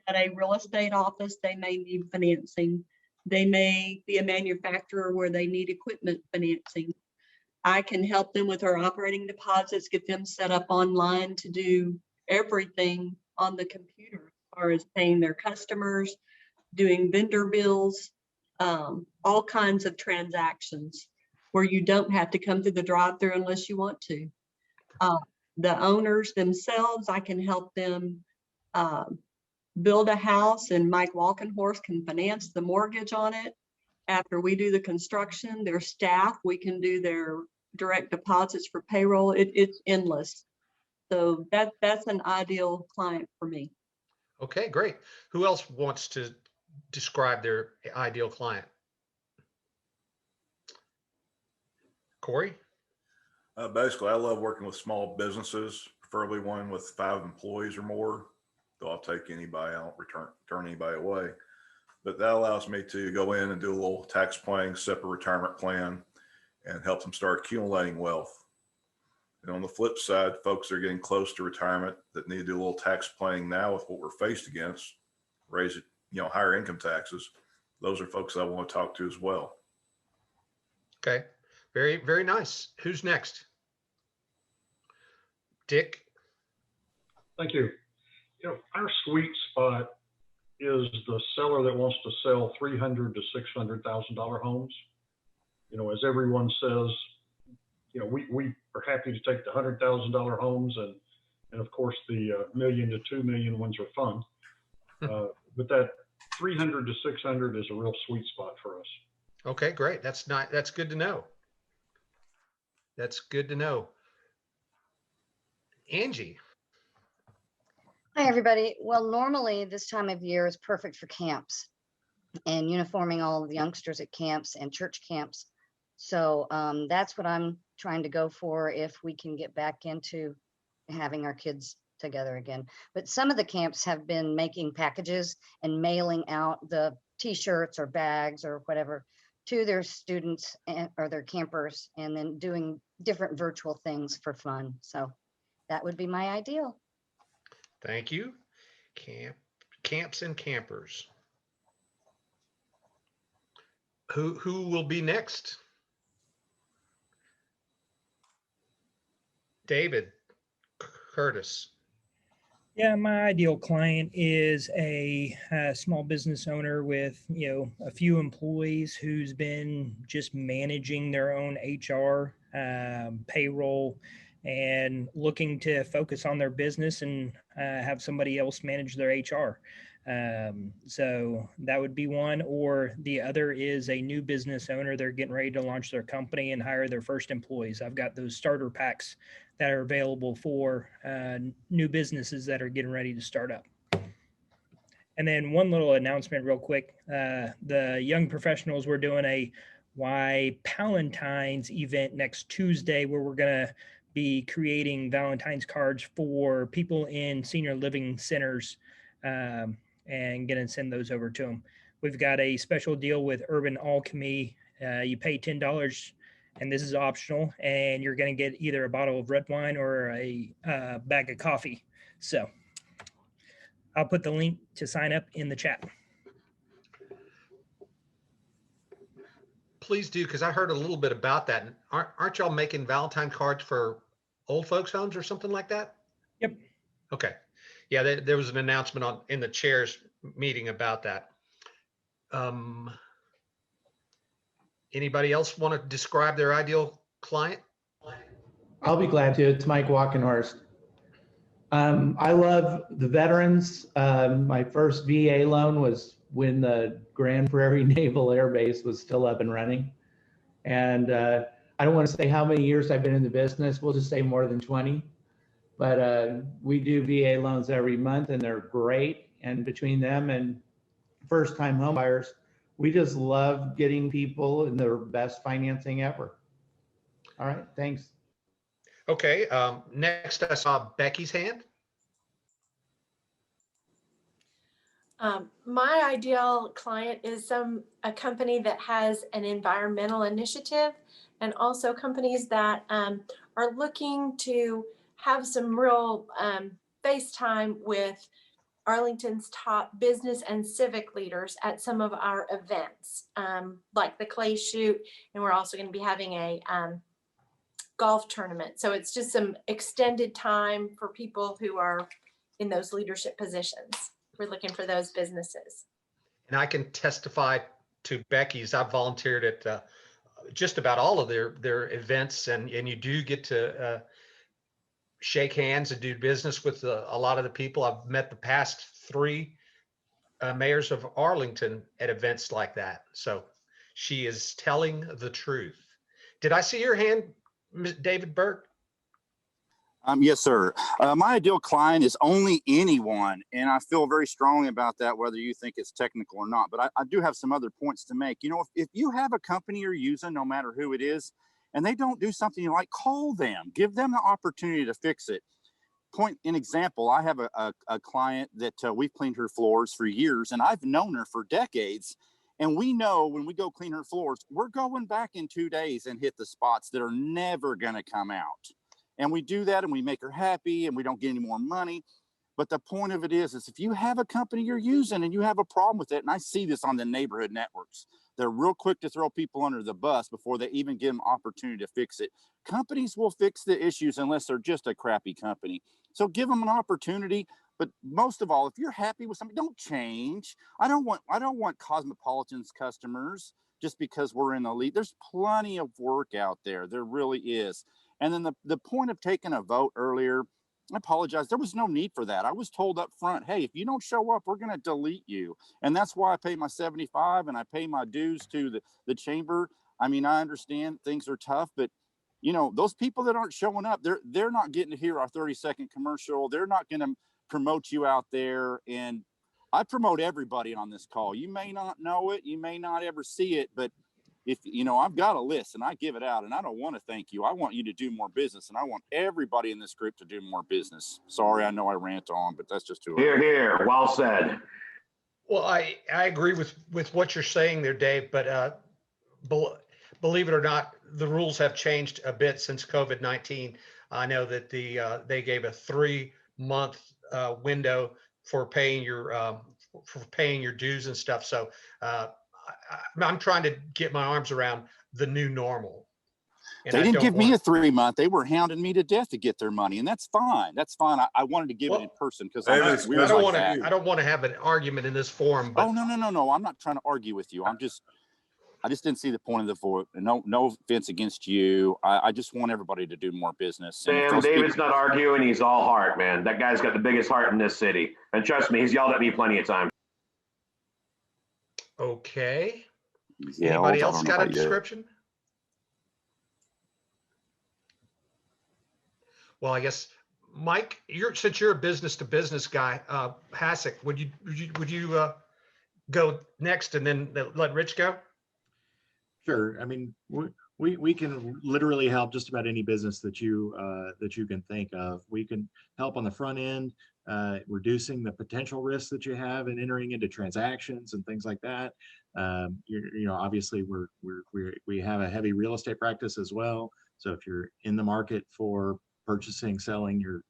got a real estate office. They may need financing. They may be a manufacturer where they need equipment financing. I can help them with our operating deposits, get them set up online to do everything on the computer as far as paying their customers, doing vendor bills, all kinds of transactions where you don't have to come through the drive-through unless you want to. The owners themselves, I can help them build a house, and Mike Walkenhorst can finance the mortgage on it. After we do the construction, their staff, we can do their direct deposits for payroll. It's endless. So that's an ideal client for me. Okay, great. Who else wants to describe their ideal client? Corey? Basically, I love working with small businesses, preferably one with 5 employees or more. Though I'll take anybody, I don't turn anybody away. But that allows me to go in and do a little tax planning, set up a retirement plan, and help them start accumulating wealth. And on the flip side, folks that are getting close to retirement that need to do a little tax planning now with what we're faced against, raise it, higher income taxes. Those are folks I want to talk to as well. Okay, very, very nice. Who's next? Dick? Thank you. Our sweet spot is the seller that wants to sell $300,000 to $600,000 homes. As everyone says, we are happy to take the $100,000 homes, and of course the $1 million to $2 million ones are fun. But that 300 to 600 is a real sweet spot for us. Okay, great. That's good to know. That's good to know. Angie. Hi, everybody. Well, normally this time of year is perfect for camps and uniforming all of the youngsters at camps and church camps. So that's what I'm trying to go for if we can get back into having our kids together again. But some of the camps have been making packages and mailing out the t-shirts or bags or whatever to their students or their campers, and then doing different virtual things for fun. So that would be my ideal. Thank you. Camps and campers. Who will be next? David Curtis. Yeah, my ideal client is a small business owner with, a few employees who's been just managing their own HR, payroll, and looking to focus on their business and have somebody else manage their HR. So that would be one. Or the other is a new business owner. They're getting ready to launch their company and hire their first employees. I've got those starter packs that are available for new businesses that are getting ready to start up. And then one little announcement real quick. The young professionals, we're doing a Why Palentine's event next Tuesday, where we're going to be creating Valentine's cards for people in senior living centers and going to send those over to them. We've got a special deal with Urban Alchemy. You pay $10, and this is optional, and you're going to get either a bottle of red wine or a bag of coffee. So I'll put the link to sign up in the chat. Please do, because I heard a little bit about that. Aren't y'all making Valentine cards for old folks' homes or something like that? Yep. Okay. Yeah, there was an announcement in the chairs meeting about that. Anybody else want to describe their ideal client? I'll be glad to. It's Mike Walkenhorst. I love the veterans. My first VA loan was when the Grand Prairie Naval Air Base was still up and running. And I don't want to say how many years I've been in the business. We'll just say more than 20. But we do VA loans every month, and they're great. And between them and first-time home buyers, we just love getting people in their best financing ever. All right, thanks. Okay, next I saw Becky's hand. My ideal client is a company that has an environmental initiative, and also companies that are looking to have some real face time with Arlington's top business and civic leaders at some of our events, like the clay shoot, and we're also going to be having a golf tournament. So it's just some extended time for people who are in those leadership positions. We're looking for those businesses. And I can testify to Becky's. I've volunteered at just about all of their events, and you do get to shake hands and do business with a lot of the people. I've met the past 3 mayors of Arlington at events like that. So she is telling the truth. Did I see your hand, David Burke? Yes, sir. My ideal client is only anyone, and I feel very strongly about that, whether you think it's technical or not. But I do have some other points to make. You know, if you have a company you're using, no matter who it is, and they don't do something you like, call them. Give them the opportunity to fix it. Point an example, I have a client that we've cleaned her floors for years, and I've known her for decades. And we know when we go clean her floors, we're going back in 2 days and hit the spots that are never going to come out. And we do that and we make her happy and we don't get any more money. But the point of it is if you have a company you're using and you have a problem with it, and I see this on the neighborhood networks, they're real quick to throw people under the bus before they even give them opportunity to fix it. Companies will fix the issues unless they're just a crappy company. So give them an opportunity. But most of all, if you're happy with something, don't change. I don't want Cosmopolitan's customers just because we're in the lead. There's plenty of work out there. There really is. And then the point of taking a vote earlier, I apologize. There was no need for that. I was told up front, hey, if you don't show up, we're going to delete you. And that's why I pay my $75 and I pay my dues to the chamber. I mean, I understand things are tough, but you know, those people that aren't showing up, they're not getting to hear our 30-second commercial. They're not going to promote you out there. And I promote everybody on this call. You may not know it. You may not ever see it, but if you know, I've got a list and I give it out, and I don't want to thank you. I want you to do more business, and I want everybody in this group to do more business. Sorry, I know I rant on, but that's just too. Here, here. Well said. Well, I agree with what you're saying there, Dave, but believe it or not, the rules have changed a bit since COVID-19. I know that they gave a 3-month window for paying your dues and stuff. So I'm trying to get my arms around the new normal. And they didn't give me a 3-month. They were hounding me to death to get their money, and that's fine. That's fine. I wanted to give it in person because I don't want to have an argument in this forum. But... Oh no! I'm not trying to argue with you. I just didn't see the point of the vote. No offense against you. I just want everybody to do more business. Sam, David's not arguing. He's all heart, man. That guy's got the biggest heart in this city, and trust me, he's yelled at me plenty of times. Okay. Yeah, anybody else got a description? Well, I guess Mike, since you're a business to business guy, Hasek, would you go next and then let Rich go? Sure. I mean, we can literally help just about any business that you can think of. We can help on the front end, reducing the potential risks that you have in entering into transactions and things like that. You know, obviously we have a heavy real estate practice as well. So if you're in the market for purchasing, selling your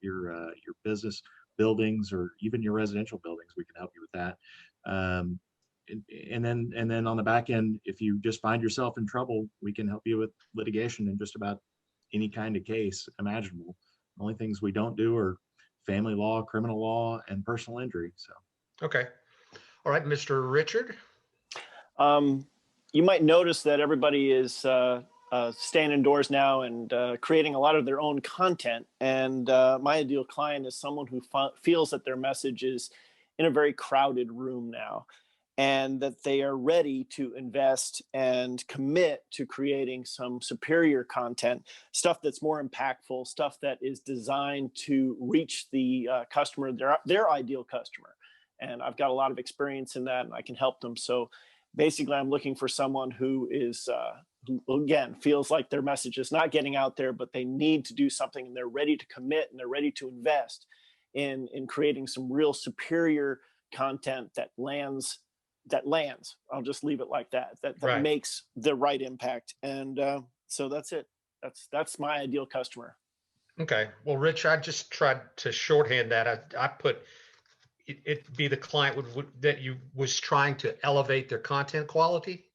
business buildings or even your residential buildings, we can help you with that. And then on the back end, if you just find yourself in trouble, we can help you with litigation in just about any kind of case imaginable. The only things we don't do are family law, criminal law, and personal injury. So. Okay. All right, Mr. Richard. You might notice that everybody is staying indoors now and creating a lot of their own content. And my ideal client is someone who feels that their message is in a very crowded room now, and that they are ready to invest and commit to creating some superior content, stuff that's more impactful, stuff that is designed to reach the customer, their ideal customer. And I've got a lot of experience in that, and I can help them. So basically, I'm looking for someone who is, who again, feels like their message is not getting out there, but they need to do something, and they're ready to commit, and they're ready to invest in creating some real superior content that lands. I'll just leave it like that. That Right. makes the right impact. And so that's it. That's my ideal customer. Okay. Well, Rich, I just tried to shorthand that. I put it be the client that you was trying to elevate their content quality.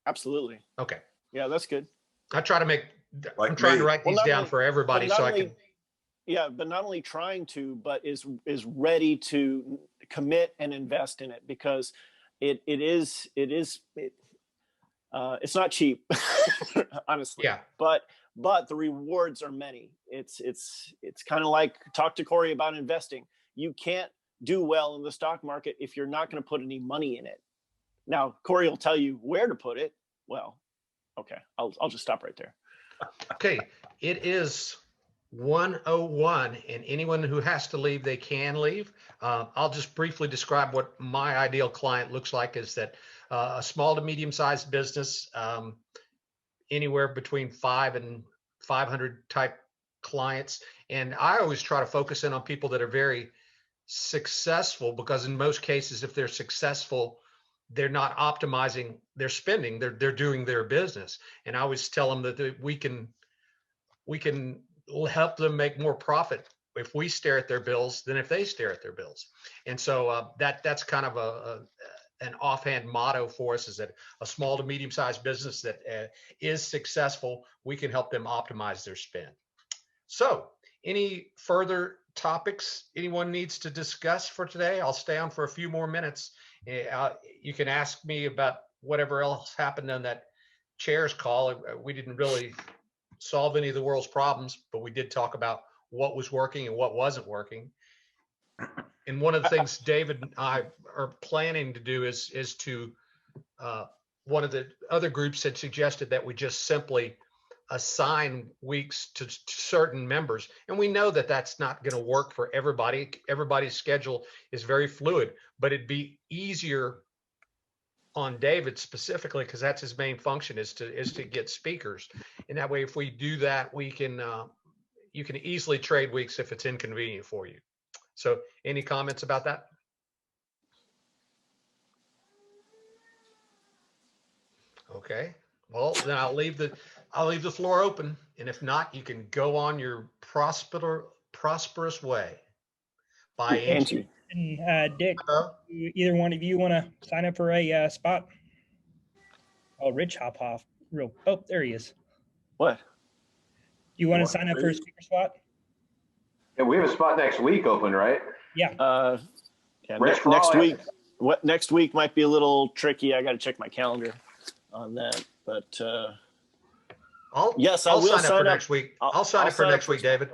Absolutely. Okay. Yeah, that's good. I try to make. Like I'm trying me. to write Well, these not down only- for everybody but not so I only- can. Yeah, but not only trying to, but is ready to commit and invest in it, because it's not cheap, honestly. Yeah. But the rewards are many. It's kind of like, talk to Corey about investing. You can't do well in the stock market if you're not going to put any money in it. Now, Corey will tell you where to put it. Well, okay, I'll just stop right there. Okay. It is 1:01, and anyone who has to leave, they can leave. I'll just briefly describe what my ideal client looks like. Is that a small to medium-sized business, anywhere between 5 and 500 type clients. And I always try to focus in on people that are very successful, because in most cases, if they're successful, they're not optimizing their spending. They're doing their business. And I always tell them that we can help them make more profit if we stare at their bills than if they stare at their bills. And so that's kind of an offhand motto for us, is that a small to medium-sized business that is successful, we can help them optimize their spend. So any further topics anyone needs to discuss for today? I'll stay on for a few more minutes. You can ask me about whatever else happened on that chairs call. We didn't really solve any of the world's problems, but we did talk about what was working and what wasn't working. And one of the things David and I are planning to do is to one of the other groups had suggested that we just simply assign weeks to certain members. And we know that that's not going to work for everybody. Everybody's schedule is very fluid, but it'd be easier on David specifically, because that's his main function, is to get speakers. And that way, if we do that, we can you can easily trade weeks if it's inconvenient for you. So any comments about that? Okay. Well, then I'll leave the floor open. And if not, you can go on your prosperous way. Bye, Angie. And Dick, either one of you want to sign up for a spot? Oh, Rich hop off real. Oh, there he is. What? You want to sign up for a speaker spot? Yeah, we have a spot next week open, right? Yeah. Yeah. Rich Next Frawley. week. What next week might be a little tricky. I got to check my calendar on that. But I'll will sign up for up. next week. I'll sign up for next week, David.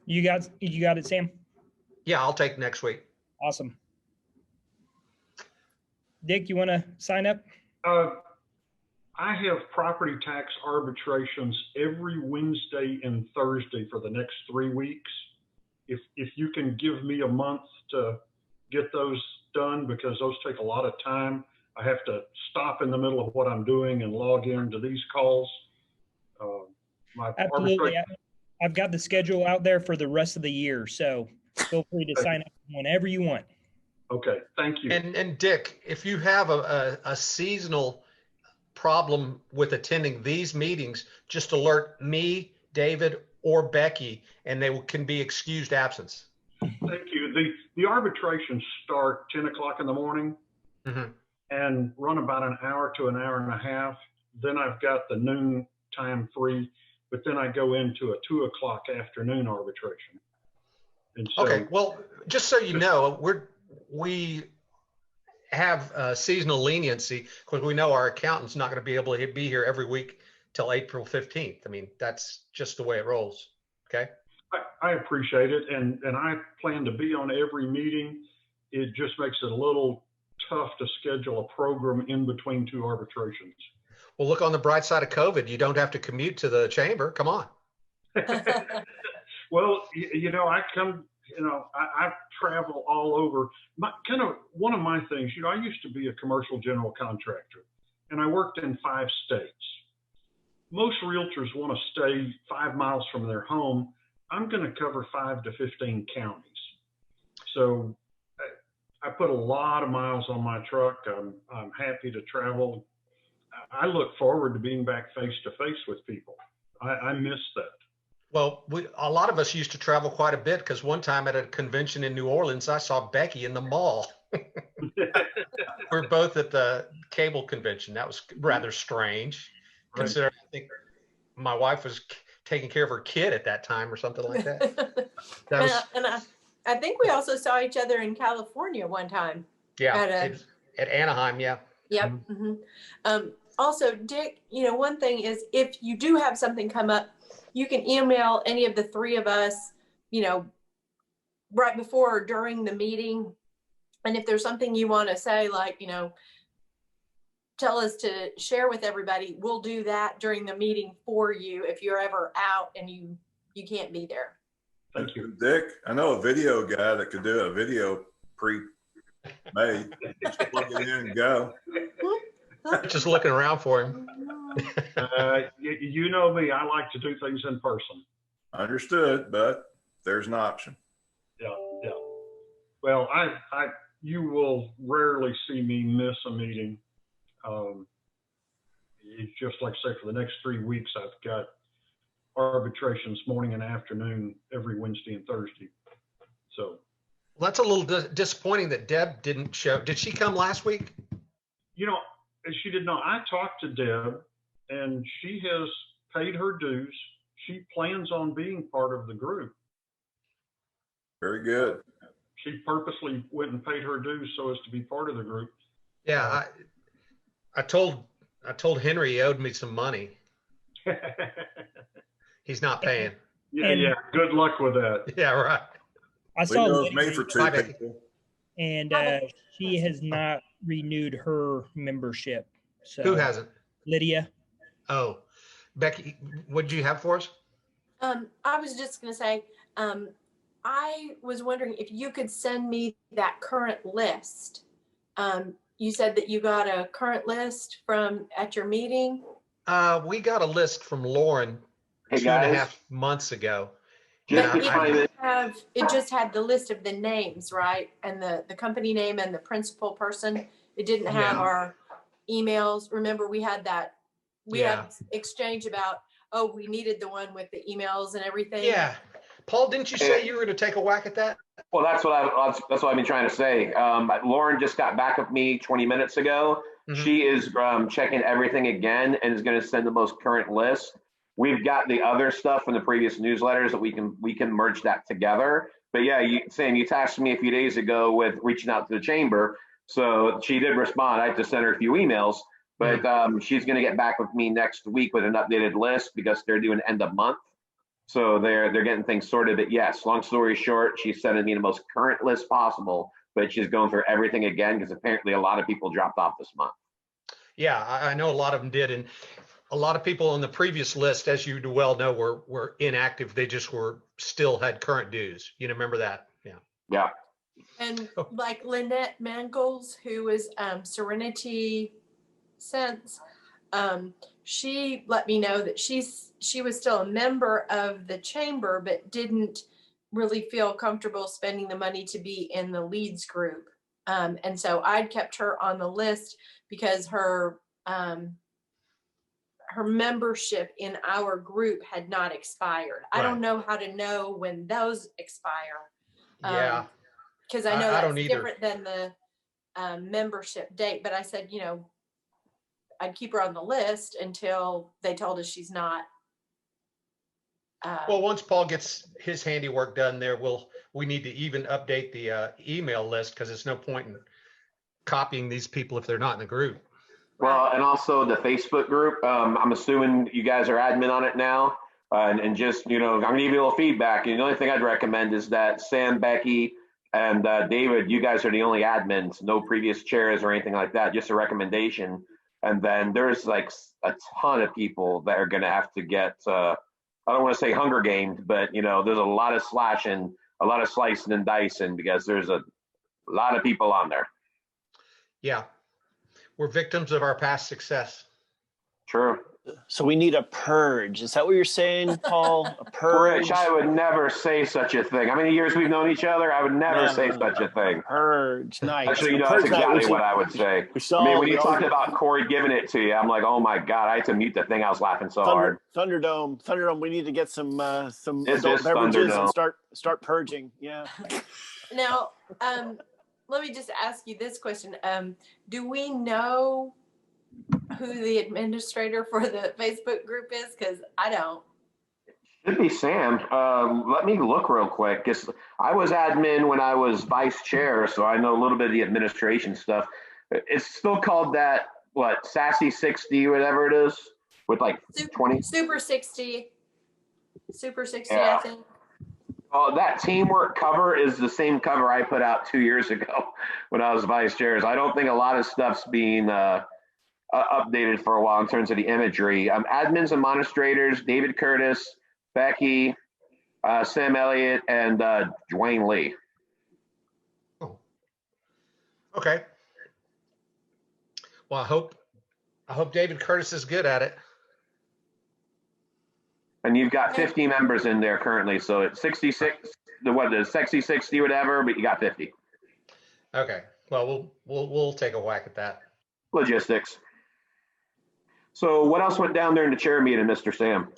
You got it, Sam? Yeah, I'll take next week. Awesome. Dick, you want to sign up? I have property tax arbitrations every Wednesday and Thursday for the next 3 weeks. If you can give me a month to get those done, because those take a lot of time. I have to stop in the middle of what I'm doing and log into these calls. Absolutely. I've got the schedule out there for the rest of the year, so feel free to sign up whenever you want. Okay, thank you. And Dick, if you have a seasonal problem with attending these meetings, just alert me, David, or Becky, and they can be excused absence. Thank you. The arbitrations start 10 o'clock in the morning and run about an hour to an hour and a half. Then I've got the noon time free, but then I go into a 2 o'clock afternoon arbitration. And so, Okay, well, just so you know, we have seasonal leniency because we know our accountant's not going to be able to be here every week till April 15th. I mean, that's just the way it rolls. Okay. I appreciate it, and I plan to be on every meeting. It just makes it a little tough to schedule a program in between two arbitrations. Well, look on the bright side of COVID. You don't have to commute to the chamber. Come on. Well, I come, I travel all over. One of my things, I used to be a commercial general contractor, and I worked in 5 states. Most realtors want to stay 5 miles from their home. I'm going to cover 5 to 15 counties. So I put a lot of miles on my truck. I'm happy to travel. I look forward to being back face to face with people. I miss that. Well, a lot of us used to travel quite a bit because one time at a convention in New Orleans, I saw Becky in the mall. We're both at the cable convention. That was rather strange, considering I think my wife was taking care of her kid at that time or something like that. I think we also saw each other in California one time. Yeah, at Anaheim, yeah. Yep. Mm-hmm. Also, Dick, one thing is if you do have something come up, you can email any of the 3 of us, right before or during the meeting. And if there's something you want to say, like, tell us to share with everybody, we'll do that during the meeting for you if you're ever out and you can't be there. Thank you, Dick. I know a video guy that could do a video pre-made. Just plug it in and go. Just looking around for him. You know me. I like to do things in person. Understood, but there's an option. Yeah. Well, you will rarely see me miss a meeting. It's just like I say, for the next 3 weeks, I've got arbitrations morning and afternoon every Wednesday and Thursday. So well, that's a little disappointing that Deb didn't show. Did she come last week? She did not. I talked to Deb, and she has paid her dues. She plans on being part of the group. Very good. She purposely went and paid her dues so as to be part of the group. Yeah, I told Henry he owed me some money. He's not paying. Yeah. Good luck with that. Yeah, right. I saw it was made for 2 people. And she has not renewed her membership. So who hasn't? Lydia. Oh, Becky, what did you have for us? I was just going to say, I was wondering if you could send me that current list. You said that you got a current list at your meeting. We got a list from Lauren 2.5 months ago. It just had the list of the names, right? And the company name and the principal person. It didn't have our emails. Remember, we had that. We had exchange about, we needed the one with the emails and everything. Yeah. Paul, didn't you say you were going to take a whack at that? Well, that's what I've been trying to say. Lauren just got back with me 20 minutes ago. Mm-hmm. She is checking everything again and is going to send the most current list. We've got the other stuff from the previous newsletters that we can merge that together. But yeah, Sam, you tasked me a few days ago with reaching out to the chamber. So she did respond. I had to send her a few emails, but she's going to get back with me next week with an updated list because they're doing end of month. So they're getting things sorted. But yes, long story short, she's sending me the most current list possible, but she's going through everything again because apparently a lot of people dropped off this month. Yeah, I know a lot of them did. And a lot of people on the previous list, as you well know, were inactive. They just still had current dues. You remember that? Yeah. Yeah. And like Lynette Mangles, who was Serenity Sense, she let me know that she was still a member of the chamber, but didn't really feel comfortable spending the money to be in the leads group. And so I'd kept her on the list because her membership in our group had not expired. Right. I don't know how to know when those expire. Yeah. Because I know that's different than the membership date. But I said, I'd keep her on the list until they told us she's not. Well, once Paul gets his handiwork done there, we need to even update the email list because it's no point in copying these people if they're not in the group. Well, and also the Facebook group. I'm assuming you guys are admin on it now. And just, I'm going to give you a little feedback. And the only thing I'd recommend is that Sam, Becky, and David, you guys are the only admins, no previous chairs or anything like that, just a recommendation. And then there's like a ton of people that are going to have to get, I don't want to say Hunger Games, but, there's a lot of slashing, a lot of slicing and dicing because there's a lot of people on there. Yeah. We're victims of our past success. True. So we need a purge. Is that what you're saying, Paul? A purge? Rich, I would never say such a thing. How many years we've known each other? I would never say such a thing. Purge. Nice. Actually, that's Purge exactly night. what I would say. When you talked about Corey giving it to you, I'm like, oh my God, I had to mute the thing. I was laughing so hard. Thunderdome. We need to get some It's adult beverages and start purging. Yeah. Now, let me just ask you this question. Do we know who the administrator for the Facebook group is? Because I don't. Should be Sam. Let me look real quick. I was admin when I was vice chair, so I know a little bit of the administration stuff. It's still called that, Sassy 60, whatever it is, with like 20. Super 60. Yeah. I think. Oh, that teamwork cover is the same cover I put out 2 years ago when I was vice chair. I don't think a lot of stuff's being updated for a while in terms of the imagery. Admins and administrators, David Curtis, Becky, Sam Elliott, and Dwayne Lee. Oh. Okay. Well, I hope David Curtis is good at it. And you've got 50 members in there currently, so it's 66, the sexy 60, whatever, but you got 50. Okay. Well, we'll take a whack at that. Logistics. So what else went down during the chair meeting, Mr. Sam?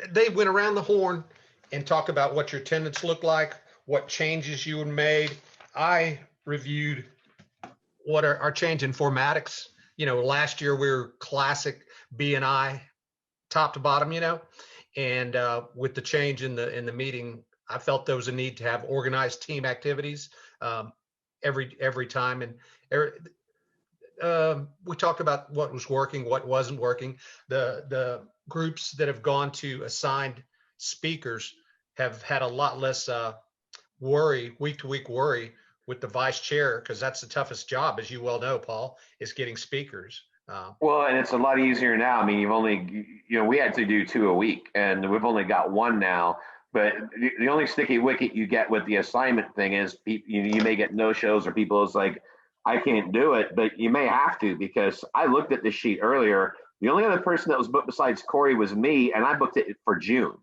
They went around the horn and talked about what your attendance looked like, what changes you had made. I reviewed what our change in formatics. Last year we were classic B&I, top to bottom, and with the change in the meeting, I felt there was a need to have organized team activities every time. And we talked about what was working, what wasn't working. The groups that have gone to assigned speakers have had a lot less week to week worry with the vice chair, because that's the toughest job, as you well know, Paul, is getting speakers. Well, and it's a lot easier now. I mean, you've only, we had to do 2 a week, and we've only got 1 now. But the only sticky wicket you get with the assignment thing is you may get no shows, or people is like, I can't do it, but you may have to, because I looked at this sheet earlier. The only other person that was booked besides Corey was me, and I booked it for June.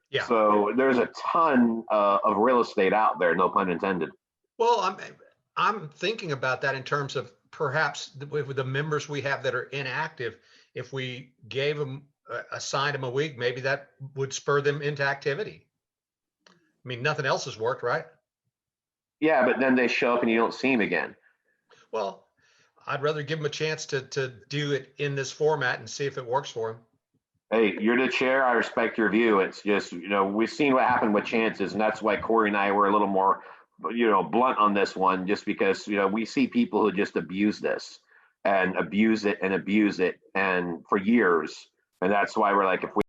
Yeah. So there's a ton of real estate out there, no pun intended. Well, I'm thinking about that in terms of perhaps with the members we have that are inactive, if we gave them, assigned them a week, maybe that would spur them into activity. I mean, nothing else has worked, right? Yeah, but then they show up and you don't see them again. Well, I'd rather give them a chance to do it in this format and see if it works for them. Hey, you're the chair. I respect your view. It's just, we've seen what happened with chances, and that's why Corey and I were a little more, blunt on this one, just because, we see people who just abuse this and abuse it and for years. And that's why we're like, if we